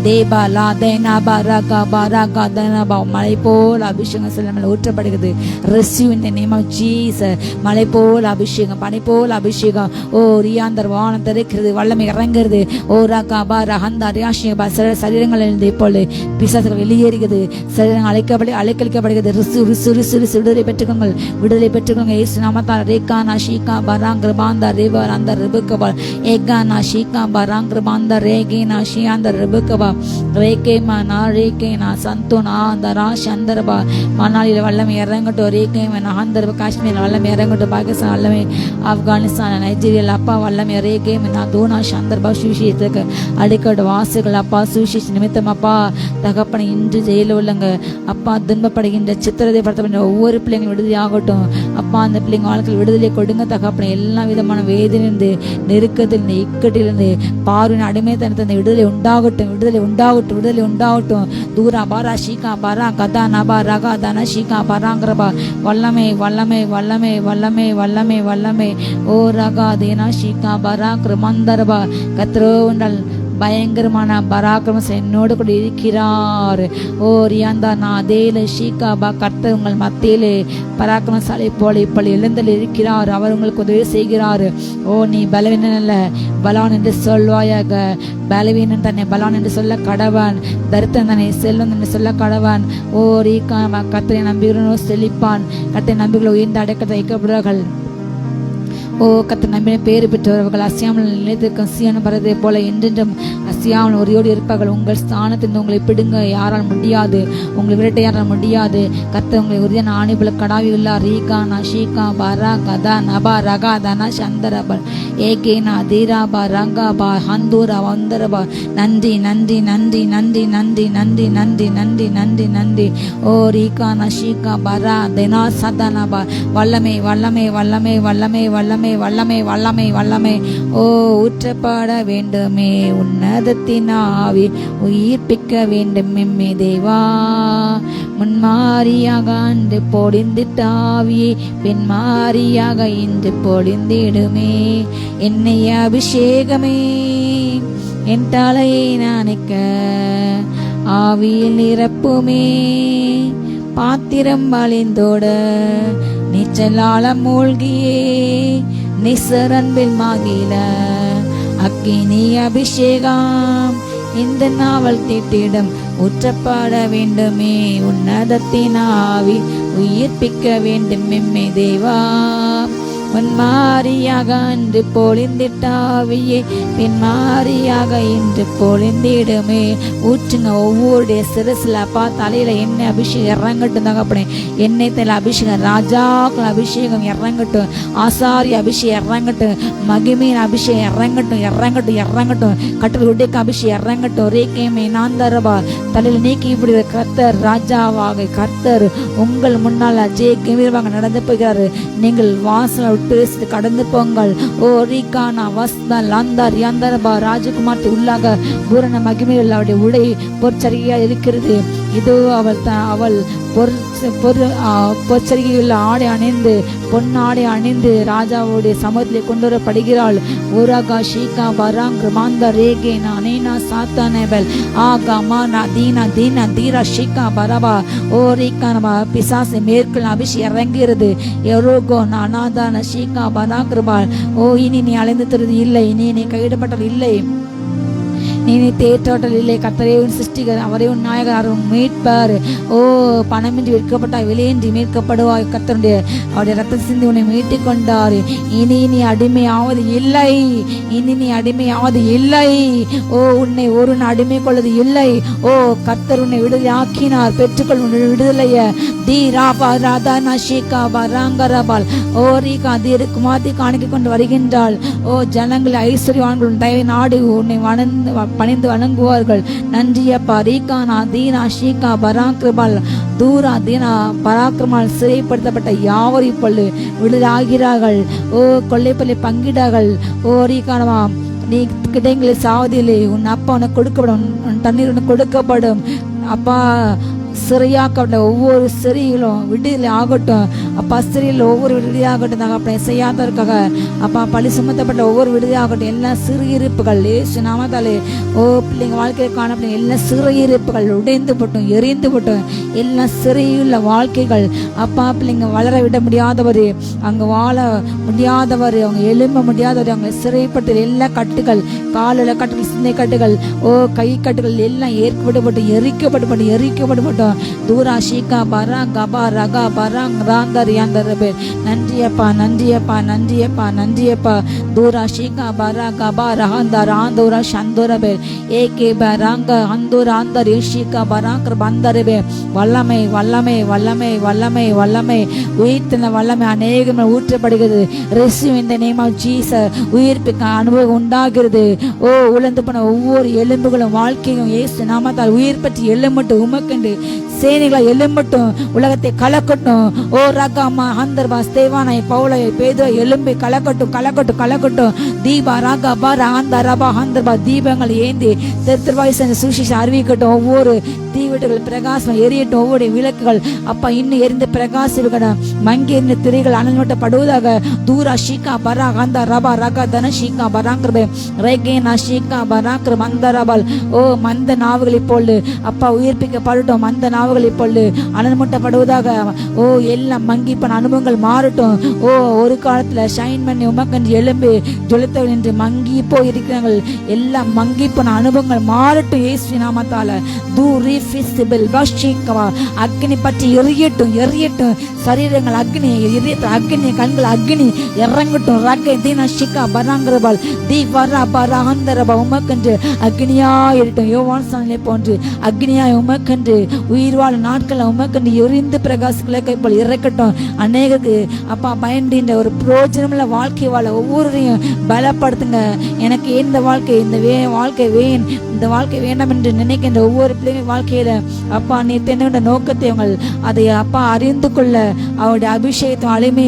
Speaker 2: தேபா லா தேனா பரகா பரகா தனபா மலை போல் அபிஷேகம் சில ஊற்றப்படுகிறது. Receive in the name of Jesus. மலை போல் அபிஷேகம், பனி போல் அபிஷேகம். ஓ ரியாந்தர் வானம் திறக்கிறது, வல்லமை இறங்குறது. ஓ ரகா பரஹந்தா ரியாஷிபா சரீரங்களிலிருந்து இப்பொழுது பிசாசுகள் வெளியேறுகிறது. சரீரங்கள் அழைக்கப்படுகிறது. ரிசு ரிசு ரிசு ரிசு விடுதலை பெற்றுக்கோங்கள், விடுதலை பெற்றுக்கோங்க. இயேசு நாமத்தால் ரேகானா ஷீகா பராங்கிர பாந்தா ரேபர் அந்த ரிபுக்கபா ஏகானா ஷீகா பராங்கிர பாந்தா ரேகேனா ஷியாந்த ரிபுக்கபா ரேகேமா நா ரேகேனா சந்தோனா அந்த ராஷ் அந்தரபா மணாலியில் வல்லமை இறங்கட்டும். ரேகேமன் ஆந்தரபா காஷ்மீர் வல்லமை இறங்கட்டும். பாகிஸ்தான் வல்லமை, ஆப்கானிஸ்தான், நைஜீரியாவில் அப்பா வல்லமை ரேகேமன் தூனா சந்தர்பா சுவிசேஷத்துக்கு அடிக்கடி வாசுகள் அப்பா சுவிசேஷ நிமித்தம் அப்பா தகப்பனை இன்று ஜெயில உள்ளங்க அப்பா துன்பப்படுகின்ற சித்திரதை படுத்தப்படுகின்ற ஒவ்வொரு பிள்ளைங்களும் விடுதலை ஆகட்டும். அப்பா அந்த பிள்ளைங்க வாழ்க்கையில் விடுதலை கொடுங்க தகப்பனை. எல்லா விதமான வேதனையிலிருந்து, நெருக்கத்திலிருந்து, இக்கட்டிலிருந்து, பார்வையின் அடிமைத்தனத்திலிருந்து விடுதலை உண்டாகட்டும், விடுதலை உண்டாகட்டும், விடுதலை உண்டாகட்டும். தூரா பாரா ஷீகா பாரா கதா நபா ரகா தன ஷீகா பாராங்கிறபா வல்லமை வல்லமை வல்லமை வல்லமை வல்லமை வல்லமை. ஓ ரகா தேனா ஷீகா பாரா கிருமந்தரபா கத்ரோ உண்டல் பயங்கரமான பராக்கிரமம் என்னோடு கூட இருக்கிறார். ஓ ரியாந்தா நான் அதேல ஷீகாபா கர்த்தர் உங்கள் மத்தியிலே பராக்கிரமசாலை போல இப்படி எழுந்தல் இருக்கிறார். அவர் உங்களுக்கு உதவி செய்கிறார். ஓ நீ பலவீனன் அல்ல, பலவான் என்று சொல்வாயாக. பலவீனன் தன்னை பலவான் என்று சொல்ல கடவான், தரித்திரன் தன்னை செல்வன் என்று சொல்ல கடவான். ஓ ரீகா கர்த்தரை நம்பிகிறனோ செழிப்பான். கர்த்தரை நம்பிகளை உயர்ந்த அடைக்கத்தை வைக்கப்படுவார்கள். ஓ கர்த்தர் நம்பின பேறு பெற்றவர்கள் அசையாமல் நிலைத்திருக்கும் சீயான பறதை போல என்றென்றும் அசையாமல் ஒரையோடு இருப்பார்கள். உங்கள் ஸ்தானத்திலிருந்து உங்களை பிடுங்க யாரால் முடியாது, உங்களை விரட்ட யாரால் முடியாது. கர்த்தர் உங்களை உறுதியான ஆணிபுல கடாவி உள்ளார். ரீகானா ஷீகா பரா கதா நபா ரகா தனா சந்தரபா ஏகேனா தீராபா ரங்காபா ஹந்தூரா வந்தரபா. நன்றி நன்றி நன்றி நன்றி நன்றி நன்றி நன்றி நன்றி நன்றி நன்றி. ஓ ரீகானா ஷீகா பரா தெனா சதனபா வல்லமை வல்லமை வல்லமை வல்லமை வல்லமை வல்லமை வல்லமை வல்லமை. ஓ ஊற்றப்பட வேண்டுமே உன்னதத்தின் ஆவி, உயிர்ப்பிக்க வேண்டும் எம்மே தேவா. முன்மாரியாக அன்று பொழிந்திட்டாவியே, பின்மாரியாக இன்று பொழிந்திடுமே. என்னை அபிஷேகமே என் தலையை நாணிக்க ஆவியில் நிரப்புமே. பாத்திரம் வழிந்தோட நீச்சலால மூழ்கியே நிசரன்பில் மாகில அக்கினி அபிஷேகம் இந்த நாவல் தீட்டிடம் ஊற்றப்பட வேண்டுமே உன்னதத்தின் ஆவி, உயிர்ப்பிக்க வேண்டும் எம்மே தேவா. முன்மாரியாக அன்று பொழிந்திட்டாவியே, பின்மாரியாக இன்று பொழிந்திடுமே. ஊற்றுங்க ஒவ்வொருடைய சிறுசில் அப்பா தலையில எண்ணெய் அபிஷேகம் இறங்கட்டும் தகப்பனே. எண்ணெய் தலையில் அபிஷேகம், ராஜாக்கள் அபிஷேகம் இறங்கட்டும், ஆசாரிய அபிஷேகம் இறங்கட்டும், மகிமையின் அபிஷேகம் இறங்கட்டும் இறங்கட்டும் இறங்கட்டும், கட்டளை உடைக்க அபிஷேகம் இறங்கட்டும். ரேகேமே நாந்தரபா தலையில் நீக்கி இப்படி கர்த்தர் ராஜாவாக கர்த்தர் உங்கள் முன்னால் அஜய் கம்பீரமாக நடந்து போகிறாரு. நீங்கள் வாசல் விட்டு கடந்து போங்கள். ஓ ரீகானா வஸ்தா லாந்தார் யாந்தரபா ராஜகுமார்த்தி உள்ளாக பூரண மகிமையில் அவருடைய உடை பொற்சரியா இருக்கிறது. இதோ அவள் பொற்சரிகையுள்ள ஆடை அணிந்து பொன்னாடை அணிந்து ராஜாவுடைய சமூகத்திலே கொண்டு வரப்படுகிறாள். ஊராகா ஷீகா பராங் மாந்த ரேகே நானேனா சாத்தானேபல் ஆகா மானா தீனா தீனா தீரா ஷீகா பரபா. ஓ ரீகானபா பிசாசை மேற்கொள்ள அபிஷேகம் இறங்குகிறது. எரோகோ நானாதான ஷீகா பராங்கிருபாள். ஓ இனி நீ அலைந்து தருவது இல்லை, இனி நீ கையிடப்பட்டது இல்லை, நீ தேற்றோட்டல் இல்லை. கர்த்தரே உன் சிருஷ்டிகர், அவரே உன் நாயகர், உன் மீட்பார். ஓ பணமின்றி விற்கப்பட்டாய், விலையின்றி மீட்கப்படுவாய். கர்த்தருடைய அவருடைய ரத்த சிந்தி உன்னை மீட்டு கொண்டார். இனி நீ அடிமையாவது இல்லை, இனி நீ அடிமையாவது இல்லை. ஓ உன்னை ஒரு அடிமை கொள்வது இல்லை. ஓ கர்த்தர் உன்னை விடுதலை ஆக்கினார். பெற்றுக்கொள் உன்னுடைய விடுதலைய. தி ராபா ராதா நஷிகா பராங்கரபால். ஓ ரீகா தீரு குமார்த்தி காணிக்க கொண்டு வருகின்றாள். ஓ ஜனங்கள் ஐஸ்வர்யவான்கள் தயவை நாடு உன்னை பணிந்து வணங்குவார்கள். நன்றியப்பா. ரீகானா தீனா ஷீகா பராக்கிரபால் தூரா தீனா பராக்கிரமால் சிறைப்படுத்தப்பட்ட யாவர் இப்பொழுது விடுதலாகிறார்கள். ஓ கொள்ளைப்பள்ளி பங்கிடார்கள். ஓ ரீகானமா நீ கிடைங்களை சாவதில்லை, உன் அப்பா உனக்கு கொடுக்கப்படும், உன் தண்ணீர் உனக்கு கொடுக்கப்படும். அப்பா சிறையாக்கப்பட்ட ஒவ்வொரு சிறையிலும் விடுதலை ஆகட்டும். அப்பா ஸ்திரீல ஒவ்வொரு விடுதியாகட்டும் தகப்பனே, செய்யாததற்காக அப்பா பழி சுமத்தப்பட்ட ஒவ்வொரு விடுதியாகட்டும், எல்லா சிறுகிருப்புகள் இயேசு நாமத்தாலே ஓ பிள்ளைங்க வாழ்க்கையில் காணப்படும் எல்லா சிறுகிருப்புகள் உடைந்து போட்டும், எரிந்து போட்டும், எல்லா சிறையுள்ள வாழ்க்கைகள் அப்பா பிள்ளைங்க வளர விட முடியாதவர், அங்க வாழ முடியாதவர், அவங்க எழும்ப முடியாதவர், அவங்க சிறைப்பட்டு எல்லா கட்டுகள், காலில் கட்டுகள், சிந்தை கட்டுகள், ஓ கை கட்டுகள் எல்லாம் ஏற்கப்பட்டு எரிக்கப்பட்டு தூரா ஷீகா பரா கபா ரகா பராங் ராந்தர் யாந்தர் பேர். நன்றியப்பா நன்றியப்பா நன்றியப்பா நன்றியப்பா. தூரா ஷீகா பரா கபா ரஹந்தர் ஆந்தூரா சந்தூர பேர். ஏகே பராங்க அந்தூர் ஆந்தர் ஷீகா பராங்கர் பந்தர் பேர். வல்லமை வல்லமை வல்லமை வல்லமை வல்லமை உயிர்த்தின வல்லமை அநேகம் ஊற்றப்படுகிறது. Receive in the name of Jesus. உயிர்ப்பிக்க அனுபவம் உண்டாகிறது. ஓ உழந்து போன ஒவ்வொரு எலும்புகளும் வாழ்க்கையும் இயேசு நாமத்தால் உயிர் பற்றி எழும்பட்டும். உமக்கண்டு சேனைகளை எழும்பட்டும், உலகத்தை கலக்கட்டும். ஓ ரகாமா ஹந்தர்பா ஸ்தேவானை பவுலை பேதுவ எலும்பை கலக்கட்டும் கலக்கட்டும் கலக்கட்டும். தீபா ராகா பாரா அந்த ரபா ஹந்தர்பா தீபங்கள் ஏந்தி திருவாய் செஞ்ச சுவிசேஷ அறிவிக்கட்டும். ஒவ்வொரு தீவீட்டுகள் பிரகாசம் எரியட்டும். ஒவ்வொரு விளக்குகள் அப்பா இன்னும் எரிந்து பிரகாசிக்கணும். மங்கி எரிந்த திரைகள் அனல்மட்டப்படுவதாக. தூரா ஷீகா பரா அந்த ரபா ரகா தன ஷீகா பராங்கிருபே ரேகேனா ஷீகா பராங்கிரு மந்த ரபால். ஓ மந்த நாவுகளை போல் அப்பா உயிர்ப்பிக்கப்படட்டும். மந்த நாவுகளை போல் அனல்மட்டப்படுவதாக. ஓ எல்லாம் மங்கிப்பன அனுபவங்கள் மாறட்டும். ஓ ஒரு காலத்துல ஷைன் பண்ணி உமக்கன்று எழும்பி ஜொலித்தவர்கள் என்று மங்கி போய் இருக்கிறார்கள். எல்லாம் மங்கிப்பன அனுபவங்கள் மாறட்டும் இயேசு நாமத்தால. அக்னி பற்றி எரியட்டும் எரியட்டும். சரீரங்கள் அக்னி எரியட்டும். அக்னி கண்கள் அக்னி இறங்கட்டும். ரக்கை தீனா ஷிகா பராங்கரபால் தீ வரா பராந்தரபா உமக்கன்று அக்னியா இருக்கட்டும். யோவான் சாலை போன்று அக்னியாய் உமக்கன்று உயிர் வாழும் நாட்கள் உமக்கன்று எரிந்து பிரகாசிகளை கைப்போல் இறக்கட்டும். அநேகருக்கு அப்பா பயன்றின்ற ஒரு பிரயோஜனமுள்ள வாழ்க்கை வாழ ஒவ்வொருவரையும் பலப்படுத்துங்க. எனக்கு இந்த வாழ்க்கை இந்த வாழ்க்கை வேண்டாம் என்று நினைக்கின்ற ஒவ்வொரு பிள்ளைங்க வாழ்க்கையில அப்பா நீ தென்னுகின்ற நோக்கத்தை உங்கள் அதை அப்பா அறிந்து கொள்ள, அவருடைய அபிஷேகத்தை அழிமை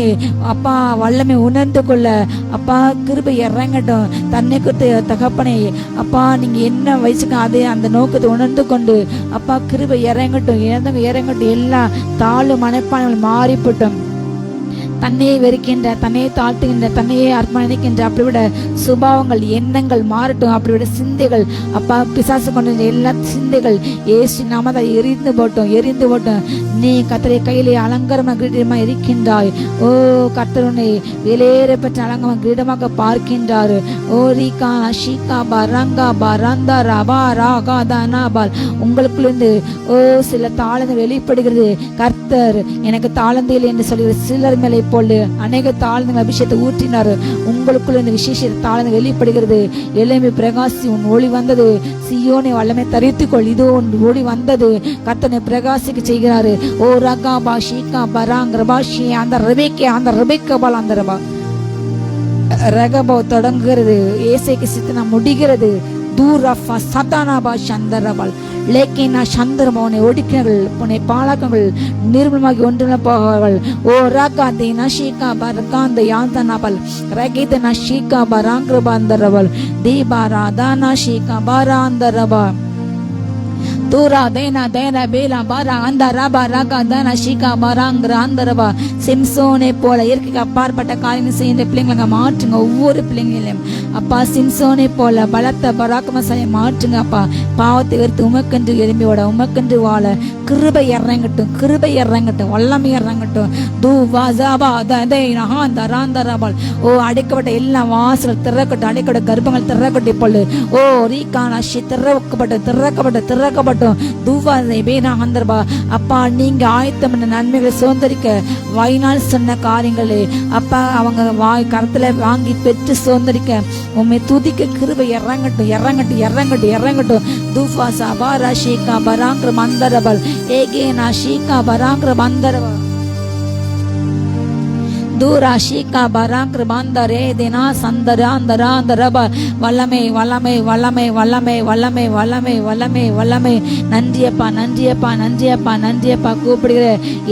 Speaker 2: அப்பா வல்லமை உணர்ந்து கொள்ள அப்பா கிருபை இறங்கட்டும். தன்னை குறித்து தகப்பனை அப்பா நீங்க என்ன வயசுக்கு அதே அந்த நோக்கத்தை உணர்ந்து கொண்டு அப்பா கிருபை இறங்கட்டும் இறங்கட்டும். எல்லா தாழ்வு மனப்பான்மைகள் மாறிப்பட்டும். தன்னையே வெறுக்கின்ற, தன்னையே தாழ்த்துகின்ற, தன்னையே அர்ப்பணிக்கின்ற அப்படிவிட சுபாவங்கள் எண்ணங்கள் மாறட்டும். அப்படிவிட சிந்தைகள் அப்பா பிசாசு கொண்ட எல்லா சிந்தைகள் ஏசு நாமத்தை எரிந்து போட்டோம். நீ கர்த்தரை கையிலே அலங்காரமாக கிரீடமாக இருக்கின்றாய். ஓ கர்த்தர் உன்னை வெளியேற பெற்ற அலங்காரமாக கிரீடமாக பார்க்கின்றார். ஓ ரீகா ஷீகா பரங்கா பரந்தா ரபா ராகா தனாபால். உங்களுக்குள்ளேருந்து ஓ சில தாளந்து வெளிப்படுகிறது. கர்த்தர் எனக்கு தாளந்து இல்லை என்று சொல்கிற சிலர் மேலே போல அநேக தாழ்ந்த அபிஷேகத்தை ஊற்றினார். உங்களுக்குள்ள இந்த விசேஷ தாழ்ந்து வெளிப்படுகிறது. எளிமை பிரகாசி உன் ஒளி வந்தது. சியோனை வல்லமை தரித்துக்கொள், இதோ உன் ஒளி வந்தது. கர்த்தனை பிரகாசிக்க செய்கிறாரு. ஓ ரகா பாஷிகா பராங் ரபாஷி அந்த ரபேக்கபால் அந்த ரபா ரகபோ தொடங்குகிறது. ஏசைக்கு சித்தனா முடிகிறது. தூரஃபா சதானாபா சந்தரபால் லேக்கினா சந்திரமோனை ஒடுக்கினர்கள் உன்னை பாலாக்கங்கள் நிர்மலமாகி ஒன்றுல போவார்கள். ஓ ராகா தீனா ஷீகா பரகாந்த யாந்தனாபல் ரகித நஷீகா பராங்கிரபாந்தரபல் தீபாரா தானா ஷீகா பாராந்தரபா தூரா தேனா தேனா பேலா பாரா அந்த ரபா ராகா தானா ஷீகா பராங்கிற அந்த ரபா. சிம்சோனை போல இயற்கைக்கு அப்பாற்பட்ட காரியங்கள் செய்கின்ற பிள்ளைங்களை மாற்றுங்க. ஒவ்வொரு பிள்ளைங்களையும் அப்பா சிம்சோனை போல பலத்த பராக்கிரமசாலியை மாற்றுங்க. அப்பா பாவத்தை வெறுத்து உமக்கென்று எழும்பி விட, உமக்கென்று வாழ கிருபை இறங்கட்டும் வல்லமை இறங்கட்டும். ஓ அடைக்கப்பட்ட எல்லா வாசல் திறக்கட்டும். அடைக்கப்பட்ட கர்ப்பங்கள் திறக்கட்டும். இப்பொழுது ஓ ரீகானாஷி திறக்கப்பட்ட அப்பா நீங்க ஆயத்தம் நன்மைகளை சுதந்திரிக்க வாயினால் சொன்ன காரியங்களே அப்பா அவங்க வாய் கரத்துல வாங்கி பெற்று சுதந்திரிக்க உண்மை துதிக்க கிருபை இறங்கட்டும். தூஃபா சபாரா ஷீகா பராங்கிர மந்தரபல் ஏகேனா ஷீகா பராங்கிர மந்தரபல் தூரா ஷீகா பராக்ர பாந்தரே தினா சந்தராந்தராந்தரப வல்லமை வல்லமை வல்லமை வல்லமை வல்லமை வல்லமை வல்லமை வல்லமை. நன்றியப்பா நன்றியப்பா நன்றியப்பா நன்றியப்பா. கூப்பிடுகிற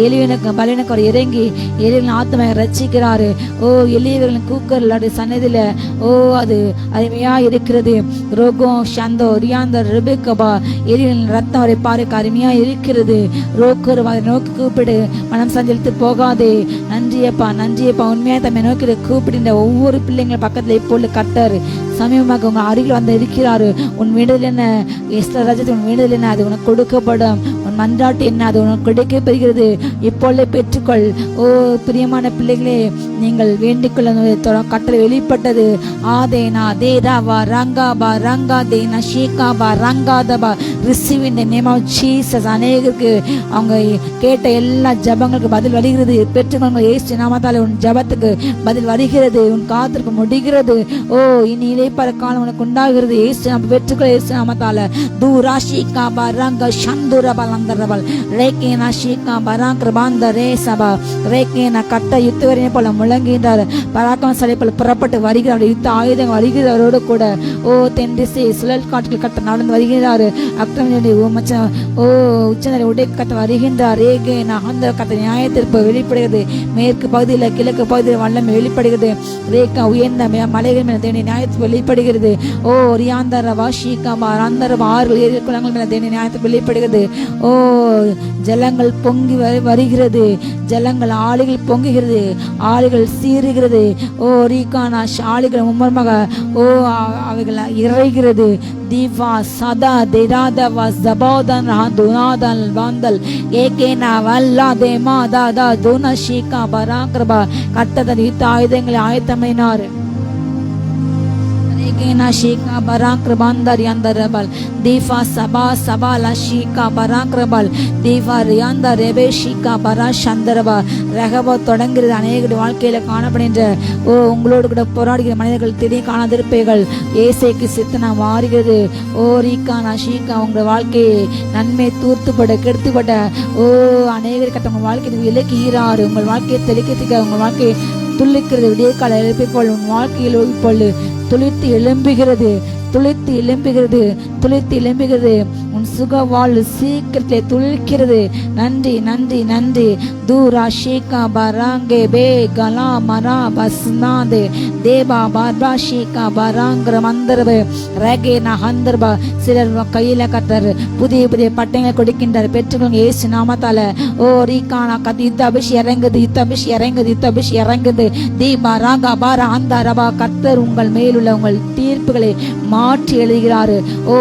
Speaker 2: எளியனுக்கு பலனுக்கு அவர் இறங்கி எளியன் ஆத்மாவை ரட்சிக்கிறாரு. ஓ எளியவர்களின் கூக்கல் அது சன்னதியில ஓ அது அருமையா இருக்கிறது. ரோகம் சந்தோ ரியாந்த ரிபேக்கபா எளியன் ரத்தம் அவரை பார்க்க அருமையா இருக்கிறது. ரோக்கர் அதை நோக்கி கூப்பிடு, மனம் சஞ்சலித்து போகாதே. நன்றியப்பா நன்றியப்பா. உண்மையா தம்மை நோக்கி கூப்பிடுகின்ற ஒவ்வொரு பிள்ளைங்களை பக்கத்துல இப்பொழுது கட்டாரு சமீபமாக உங்க அருகில் வந்து இருக்கிறாரு. உன் வேண்டுதல் என்ன எஸ்தர் ராஜா, உன் வேண்டுதல் என்ன அது உனக்கு கொடுக்கப்படும். உன் மன்றாட்டு என்ன அது உனக்கு கிடைக்கப்படுகிறது. இப்பொழுது பெற்றுக்கொள். ஓ பிரியமான பிள்ளைகளே, நீங்கள் வேண்டிக்கொள்ள கட்டளை வெளிப்பட்டது. ஆதேனா தேதாவா ரங்காபா ரங்கா தேனா ஷேகாபா ரங்காதபா. Receive in the name of Jesus. அநேகருக்கு அவங்க கேட்ட எல்லா ஜபங்களுக்கு பதில் வருகிறது. பெற்றுக்கொள்ளுங்க இயேசு நாமத்தாலே. உன் ஜபத்துக்கு பதில் வருகிறது. உன் காத்திருப்பு முடிகிறது. ஓ இனி இளைப்பாற காலம் உனக்கு உண்டாகிறது. இயேசு நாம பெற்றுக்கொள்ள இயேசு நாமத்தால. தூராஷிகா பரங்க சந்துரபல் அந்தரபல் ரேகேனா ஷீகா பராக்ர பாந்தரே சபா ரேகேனா கட்ட யுத்தவரினை போல முழங்குகின்றார். பராக்கிரமசாலி போல புறப்பட்டு வருகிறார். யுத்த ஆயுதங்கள் வருகிறவரோடு கூட ஓ தென் திசை சுழல் காற்றுகள் கட்ட நடந்து வருகிறார். அக்ரமி உச்சநரை உடை கட்ட வருகின்றார். ரேகேனா அந்த கட்ட நியாயத்திற்பு வெளிப்படுகிறது. மேற்கு பகுதியில் கிழக்கு பகுதியில் வல்லமை வெளிப்படுகிறது. ரேகா உயர்ந்த மலைகள் மேல தேடி நியாயத்து வெளிப்படுகிறது. ஓ ரியாந்தரவா ஷீகாபா அந்தரவா ஆறுகள் ஏரிகள் குளங்கள் மேல தேடி நியாயத்து வெளிப்படுகிறது. ஓ ஜலங்கள் பொங்கி வருகிறது. ஜலங்கள் ஆளுகள் பொங்குகிறது. ஆளுகள் சீறுகிறது. ஓ ரீகானா ஆளுகள் மும்மரமாக ஓ அவைகள் இறைகிறது. தீவா சதா தேராதவா ஜபோதன் துனாதல் வாந்தல் ஏகேனா வல்லா தேமா தாதா துன ஷீகா பராக்ரபா. கட்டதன் யுத்த ஆயுதங்களை ஆயத்தமையினார். ஷீகா பராக்ரபாந்தர் யாந்தரபல் தீஃபா சபா சபா லா ஷீகா பராக்ரபல் தீஃபா ரியாந்த ரெபே ஷீகா பரா சந்தரபா. ரகபா தொடங்குகிறது. அநேக வாழ்க்கையில காணப்படுகின்ற ஓ உங்களோடு கூட போராடுகிற மனிதர்கள் திடீர் காணாதிருப்பைகள் ஏசைக்கு சித்தனா மாறுகிறது. ஓ ரீகானா ஷீகா உங்கள் வாழ்க்கையை நன்மை தூர்த்துப்பட கெடுத்துப்பட்ட ஓ அநேகர் கட்ட உங்கள் வாழ்க்கையை விலக்குகிறாரு. உங்கள் வாழ்க்கையை தெளிக்கிறதுக்கு உங்கள் வாழ்க்கையை துள்ளிக்கிறது. விடிய கால எழுப்பிக்கொள். உன் வாழ்க்கையில் இப்பொழுது துளிர்த்து எழும்புகிறது. துளிர்த்து எழும்புகிறது. துளிர்த்து எழும்புகிறது. உன் சுக வாழ்வு சீக்கிரத்திலே துளிர்க்கிறது. நன்றி நன்றி நன்றி. தூரா ஷேகா பராங்கே பே கலா மரா பஸ்னாதே தேபா பார்பா ஷேகா பராங்கிற மந்தரபு ரேகேனா ஹந்தர்பா. சிலர் கையில கட்டாரு புதிய புதிய பட்டங்களை கொடுக்கின்றார். பெற்றுக்கொள்ளுங்க இயேசு நாமத்தால. ஓ ரீகானா கத் யுத்த அபிஷ் இறங்குது. யுத்த அபிஷ் இறங்குது. யுத்த அபிஷ் இறங்குது. தீபா ராகா பாரா அந்த ரபா. கர்த்தர் உங்கள் மேலுள்ள உங்கள் தீர்ப்புகளை மாற்றி எழுதுகிறாரு. ஓ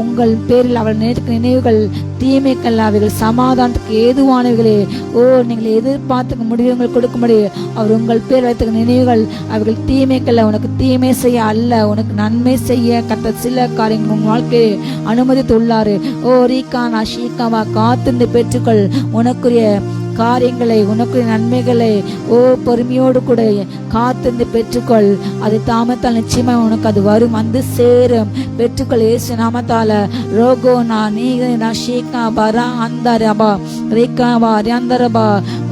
Speaker 2: உங்கள் பேரில் அவள் நினைவுகள் தீமைகள் அவைகள் சமாதானத்துக்கு ஏதுவானவைகளே. ஓ நீங்கள் எதிர்பார்த்துக்க முடிவுகள் கொடுக்க முடியும். அவர் உங்கள் பேர் வைத்துக்க நினைவுகள் அவைகள் தீமைகள் உனக்கு தீமை செய்ய அல்ல, உனக்கு நன்மை செய்ய கட்ட சில காரியங்கள் உன் வாழ்க்கையை அனுமதித்துள்ளாரு. ஓ ரீகானா ஷீகாவா காத்திருந்து பெற்றுக்கள் உனக்குரிய காரியங்களை உனக்குரிய நன்மைகளை ஓ பொறுமையோடு கூட காத்திருந்து பெற்றுக்கொள். அது தாமத்தால் நிச்சயமா உனக்கு அது வரும், வந்து சேரும். பெற்றுக்கொள் இயேசு நாமத்தால. ரோகோனா நீகனா ஷீகா பரா அந்தரபா ரேகாபா ரியாந்தரபா.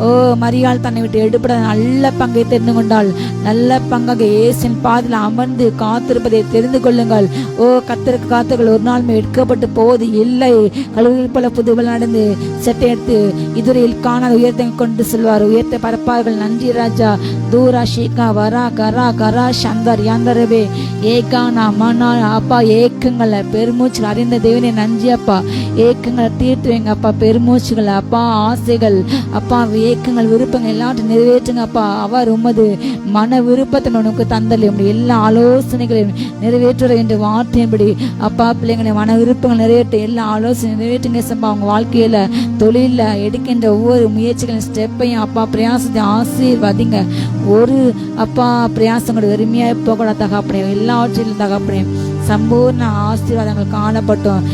Speaker 2: ஓ மரியாள் தன்னை விட்டு எடுப்பட நல்ல பங்கை தெரிந்து கொண்டாள். நல்ல பங்காக இயேசின் பாதையில் அமர்ந்து காத்திருப்பதை தெரிந்து கொள்ளுங்கள். ஓ கத்தருக்கு காத்துகள் ஒரு நாள் எடுக்கப்பட்டு போவது இல்லை. கழுவில் பல புதுவல் நடந்து செட்டை எடுத்து இதுரையில் காணாத உயர்த்தை கொண்டு செல்வார். உயர்த்தை பரப்பார்கள். நன்றி ராஜா. தூரா ஷீகா வரா கரா கரா சந்தர் யாந்தரவே ஏகானா மனா. அப்பா ஏக்கங்களை பெருமூச்சுகள் அறிந்த தேவனே நன்றி அப்பா. ஏக்கங்களை தீர்த்து வைங்க அப்பா. பெருமூச்சுகள் அப்பா, ஆசைகள் அப்பா, ஏக்கங்கள் விருப்பங்கள் எல்லாத்தையும் நிறைவேற்றுங்க அப்பா. அவர் உமது மன விருப்பத்தை உனக்கு தந்தல் எல்லா ஆலோசனைகளையும் நிறைவேற்றுற என்று வார்த்தையின்படி அப்பா பிள்ளைங்களை மன விருப்பங்கள் நிறைவேற்ற எல்லா ஆலோசனை நிறைவேற்றுங்க சம்பா. அவங்க வாழ்க்கையில தொழில எடுக்கின்ற ஒவ்வொரு முயற்சிகளின் ஸ்டெப்பையும் அப்பா பிரயாசத்தை ஆசீர்வதிங்க. ஒரு அப்பா பிரயாசம் கூட வெறுமையாக போகக்கூடாது தகப்பனே. எல்லாவற்றிலும் தகப்பனே சம்பூர்ண ஆசீர்வாதங்கள் காணப்பட்டோம்.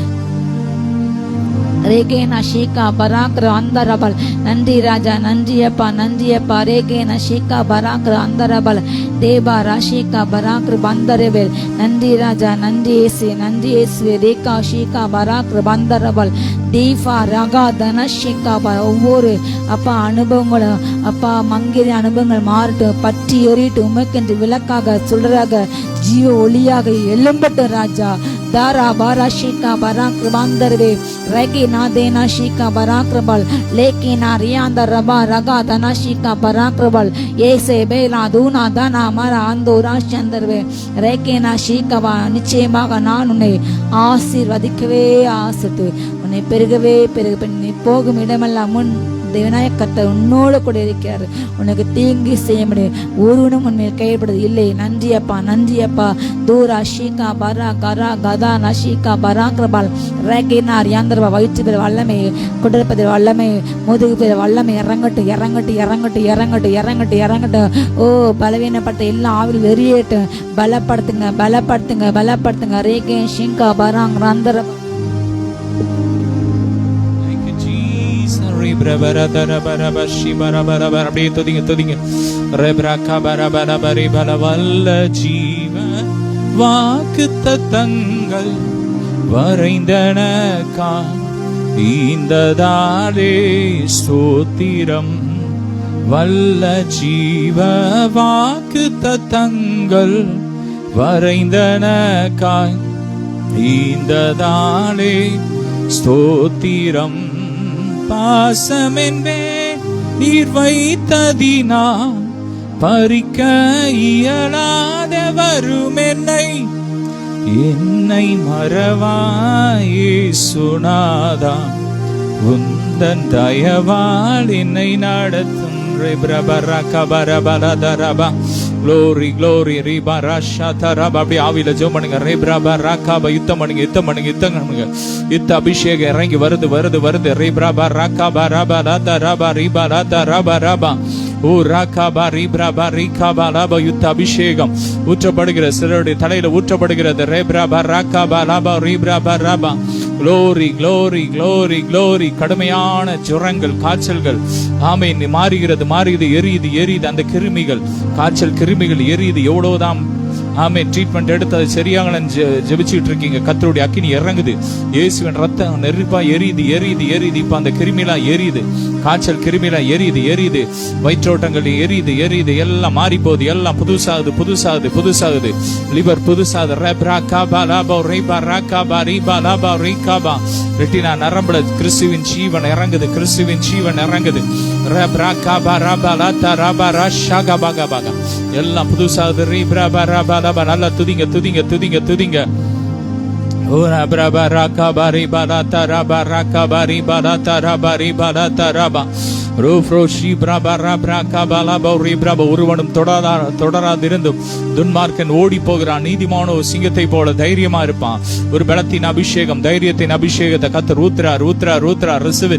Speaker 2: ரேகேனா ஷீகா பராக்ர அந்தரபல். நன்றி ராஜா. நன்றி அப்பா. நன்றி அப்பா. ரேகேனா ஷீகா பராக்ர அந்தரபல் தேபா ராஷிகா பராக்ர பந்தரபல். நன்றி ராஜா. நன்றி இயேசு. நன்றி இயேசு. ரேகா ஷீகா பராக்ர பந்தரபல் தீபா ரகா தனஷிகாபா ஒவ்வொரு அப்பா அனுபவங்களும் அப்பா மங்கிரி அனுபவங்கள் மாறட்டும், பற்றி எறிட்டு உமக்கென்று விளக்காக சுடராக ஜீவ ஒளியாக எழும்பட்டும் ராஜா. தாரா பாரா ஷிகா பராக்கிரமாந்தர்வே ரகி நாதேனா ஷிகா பராக்கிரபல் லேக்கி நா ரியாந்த ரபா ரகா தனா ஷிகா பராக்கிரபல் ஏசே பேலா தூனா தனா மரா அந்தோரா சந்தர்வே ரேக்கே நா ஷிகவா. நிச்சயமாக நான் உன்னை ஆசீர்வதிக்கவே ஆசித்து உன்னை பெருகவே பெருக நீ போகும் இடமெல்லாம் முன் விநாயக கர்த்தர் உன்னோடு கூட இருக்கிறார். உனக்கு தீங்கு செய்ய முடியும், ஒருவனும் உண்மையில் கைப்படுறது இல்லை. நன்றி அப்பா, நன்றி அப்பா. தூரா ஷீகா பரா கரா கதா நஷீகா பராக்கிரபால் ரேகினார் யாந்தர்வா. வயிற்று பேர் வல்லமை, குடற்பது வல்லமை, முதுகு பேர் வல்லமை இறங்கட்டு இறங்கட்டு இறங்கட்டு இறங்கட்டு இறங்கட்டு இறங்கட்டு. ஓ பலவீனப்பட்ட எல்லா ஆவில் வெறியேட்டும். பலப்படுத்துங்க பலப்படுத்துங்க பலப்படுத்துங்க. ரேகே ஷிங்கா பராங் ரந்தர
Speaker 1: அப்படியே துதிங்க துதிங்க. வல்ல ஜீவ வாக்கு தத்தங்கள் வரைந்தனக்கா இந்த தாளே ஸ்தோத்திரம். வல்ல ஜீவ வாக்கு தத்தங்கள் வரைந்தனக்கா இந்த தாளே ஸ்தோத்திரம். பாசமென்பே நீர் வைத்ததினா பறிக்க இயலாத வரும் என்னை மறவாயே சுனாதா. உந்தன் தயவால் என்னை நடத்தும். Glory, glory, riba rasha taraba. அப்படியே ஆவியில ஜெபம் பண்ணுங்க. ரேப்ரபா ராகாபா. யுத்தம் பண்ணுங்க, யுத்தம் பண்ணுங்க, யுத்தம் பண்ணுங்க. யுத்த அபிஷேகம் இறங்கி வருது வருது வருது. ரேப்ரபா ராகாபா ராபா ராதா ராபா ரிபா ராதா ராபா ராபா. ஓ ராகாபா ரிப்ரபா ரிகாபா ராபா. யுத்த அபிஷேகம் ஊற்றப்படுகிற சிலருடைய தலையில ஊற்றப்படுகிறது. ரேப்ரபா ராகாபா Rafah ரிப்ரபா Rafah. Glory, glory, glory, glory. கடுமையான ஜுரங்கள், காய்ச்சல்கள் ஆமென் மாறுகிறது மாறுகிறது. எரியுது எரியுது அந்த கிருமிகள், காய்ச்சல் கிருமிகள் எரியுது. எவ்வளவுதான் ஆமென் ட்ரீட்மெண்ட் எடுத்து அது சரியாகலன்னு ஜெபிச்சுட்டு இருக்கீங்க. கர்த்தருடைய அக்கினி இறங்குது. இயேசுவின் ரத்தம் நெருப்பா எரியுது எரியுது எரியுது. இப்ப அந்த கிருமிலாம் எரியுது, காய்ச்சல் கிருமிலாம் எரியுது எரியுது. வயிற்றோட்டங்கள் எரியுது எரியுது. எல்லாம் மாறி போகுது, எல்லாம் புதுசாகுது புதுசாகுது புதுசாகுது. லிவர் புதுசாகுது. ரெட்டினா நரம்புல கிறிஸ்துவின் ஜீவன் இறங்குது, கிறிஸ்துவின் ஜீவன் இறங்குது. எல்லாம் புதுசாகுது. நல்லா துதிங்க துதிங்க துதிங்க துதிங்க. ஒருவனும் தொடராதிருந்தும் துன்மார்க்கன் ஓடி போகிறான், நீதிமானோ சிங்கத்தை போல தைரியமா இருப்பான். ஒரு பலத்தின் அபிஷேகம், தைரியத்தின் அபிஷேகத்தை கர்த்தர் ஊத்துறார் ஊத்துறார் ஊத்துறார். ரிசீவ்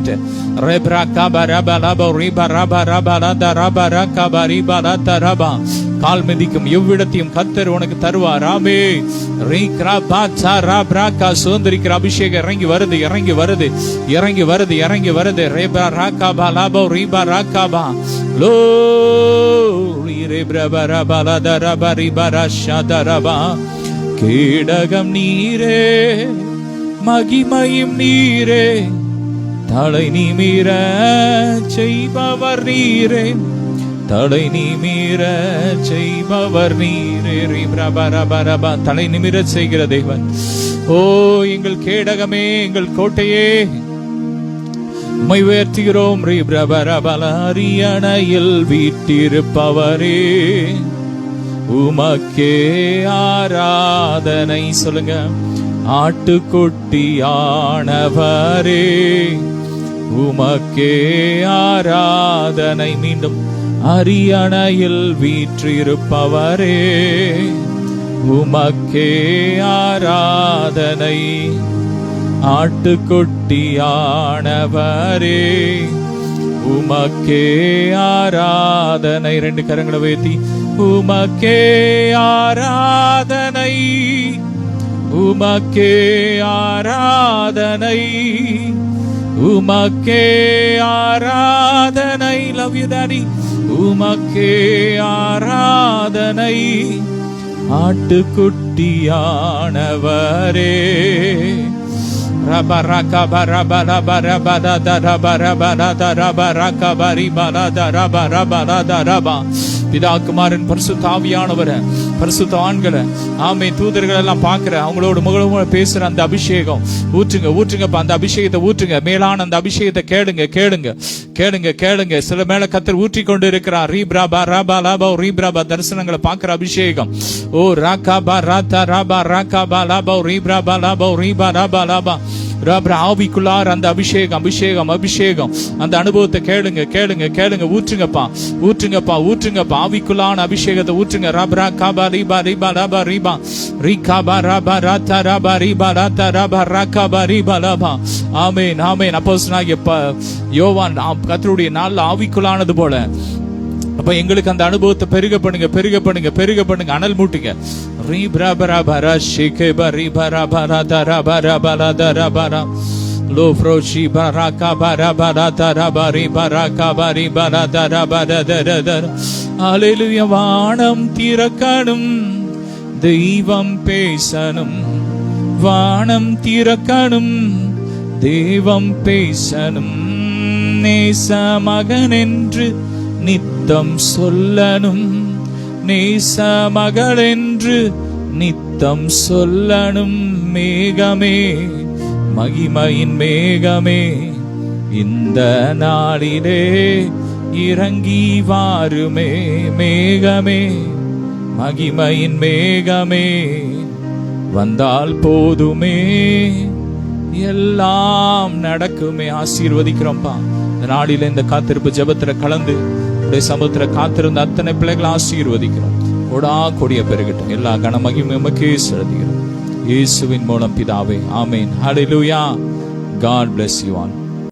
Speaker 1: கால் மிதிக்கும் எவ்விடத்தையும் கர்த்தர் உனக்கு தருவார். ஆமே. சுதந்திரிக்கிற அபிஷேகம் இறங்கி வருது இறங்கி வருது இறங்கி வருது இறங்கி வருது. ரேபா ராகாபா லாபோ ரீபா ராகாபா லோ கேடகம் நீரே மகிமையும் நீரே தலை நிமிர செய்பவர் நீரே தலை நிமிர செய்பவர் நீரே. தலை நிமிர செய்கிற தேவன். ஓ எங்கள் கேடகமே எங்கள் கோட்டையே உம்மை உயர்த்துகிறோம். அரியணையில் வீட்டிருப்பவரே உமக்கே ஆராதனை. சொல்லுங்க. ஆட்டுக்குட்டியானவரே உமக்கே ஆராதனை. மீண்டும். அரியணையில் வீற்றிருப்பவரே உமக்கே ஆராதனை. ஆட்டுக்குட்டியானவரே உமக்கே ஆராதனை. ரெண்டு கரங்களை உயர்த்தி உமக்கே ஆராதனை உமக்கே ஆராதனை உமக்கே ஆராதனை. Love you daddy. உமக்கே ஆராதனை. ஆட்டுக்குட்டியானவரே rabaraka barabara barabara darabara darabara bari bara darabara daraba. பிதா குமாரன் பரிசுத்த ஆவியானவரை, பரிசுத்த ஆண்களை, ஆமே தூதர்கள் எல்லாம் பார்க்கிற அவங்களோட முகமுக பேசுற அந்த அபிஷேகம் ஊற்றுங்க, ஊற்றுங்கப்பா. அந்த அபிஷேகத்தை ஊற்றுங்க. மேலான அந்த அபிஷேகத்தை கேளுங்க, கேளுங்க, கேளுங்க, கேளுங்க. சில மேல கத்தர் ஊற்றி கொண்டு இருக்கிறார். ரீப்ராபா ராபா லாபா ரீப்ராபா தரிசனங்களை பார்க்கிற அபிஷேகம். ஓ ராகாபா ராதா ராபா ராகாபா லாபா ரீப்ராபா லாபா ரீபா ராபா லாபா ராபா. ஆவிக்குள்ளார் அந்த அபிஷேகம், அபிஷேகம், அபிஷேகம். அந்த அனுபவத்தை கேளுங்க, கேளுங்க, கேளுங்க. ஊற்றுங்கப்பா, ஊற்றுங்கப்பா, ஊற்றுங்கப்பா. ஆவிக்குள்ளான அபிஷேகத்தை ஊற்றுங்க. ரப்ரா காபா ரீபா ரீபா ராபா ரீபா ரீகாபா ராபா ராதா ராபா ரீபா ராதா ராபா ராகாபா ரீபா லாபா. ஆமென், ஆமென். அப்போஸ்தலனாகிய யோவான் கர்த்தருடைய நாள்ல ஆவிக்குள்ளானது போல அப்ப எங்களுக்கு அந்த அனுபவத்தை பெருக பண்ணுங்க, பெருக பண்ணுங்க, பெருக பண்ணுங்க. அனல் மூட்டுங்க. ரீப்ராபரா ஷேகேபா ரீபரா தரபரா தரபரா லோ ஃப்ரோஷி பராகா பரபரா தரபா ரீபரா பரி பரா தரபரா தரதர. ஹல்லேலூயா. வானம் திறக்கணும், தெய்வம் பேசணும். வானம் திறக்கணும், தெய்வம் பேசணும். நேச மகன் என்று நித்தம் சொல்லணும், நேச மகள் என்று நித்தம் சொல்லணும். மேகமே, மகிமையின் மேகமே, இந்த நாளிலே இறங்கி வாருமே. மேகமே, மகிமையின் மேகமே, வந்தால் போதுமே, எல்லாம் நடக்குமே. ஆசீர்வதிக்கிறோம்ப்பா. இந்த நாளில இந்த காத்திருப்பு ஜெபத்துல கலந்து சமுத்திர காத்திருந்த அத்தனை பிள்ளைகளை ஆசீர்வதிக்கிறோம். கொடா கொடிய பெருகட்டும். எல்லா கனமகிமையும் உமக்கே செலுத்துகிறோம். இயேசுவின் மூலம் பிதாவே, ஆமென். ஹல்லேலூயா. God bless you all.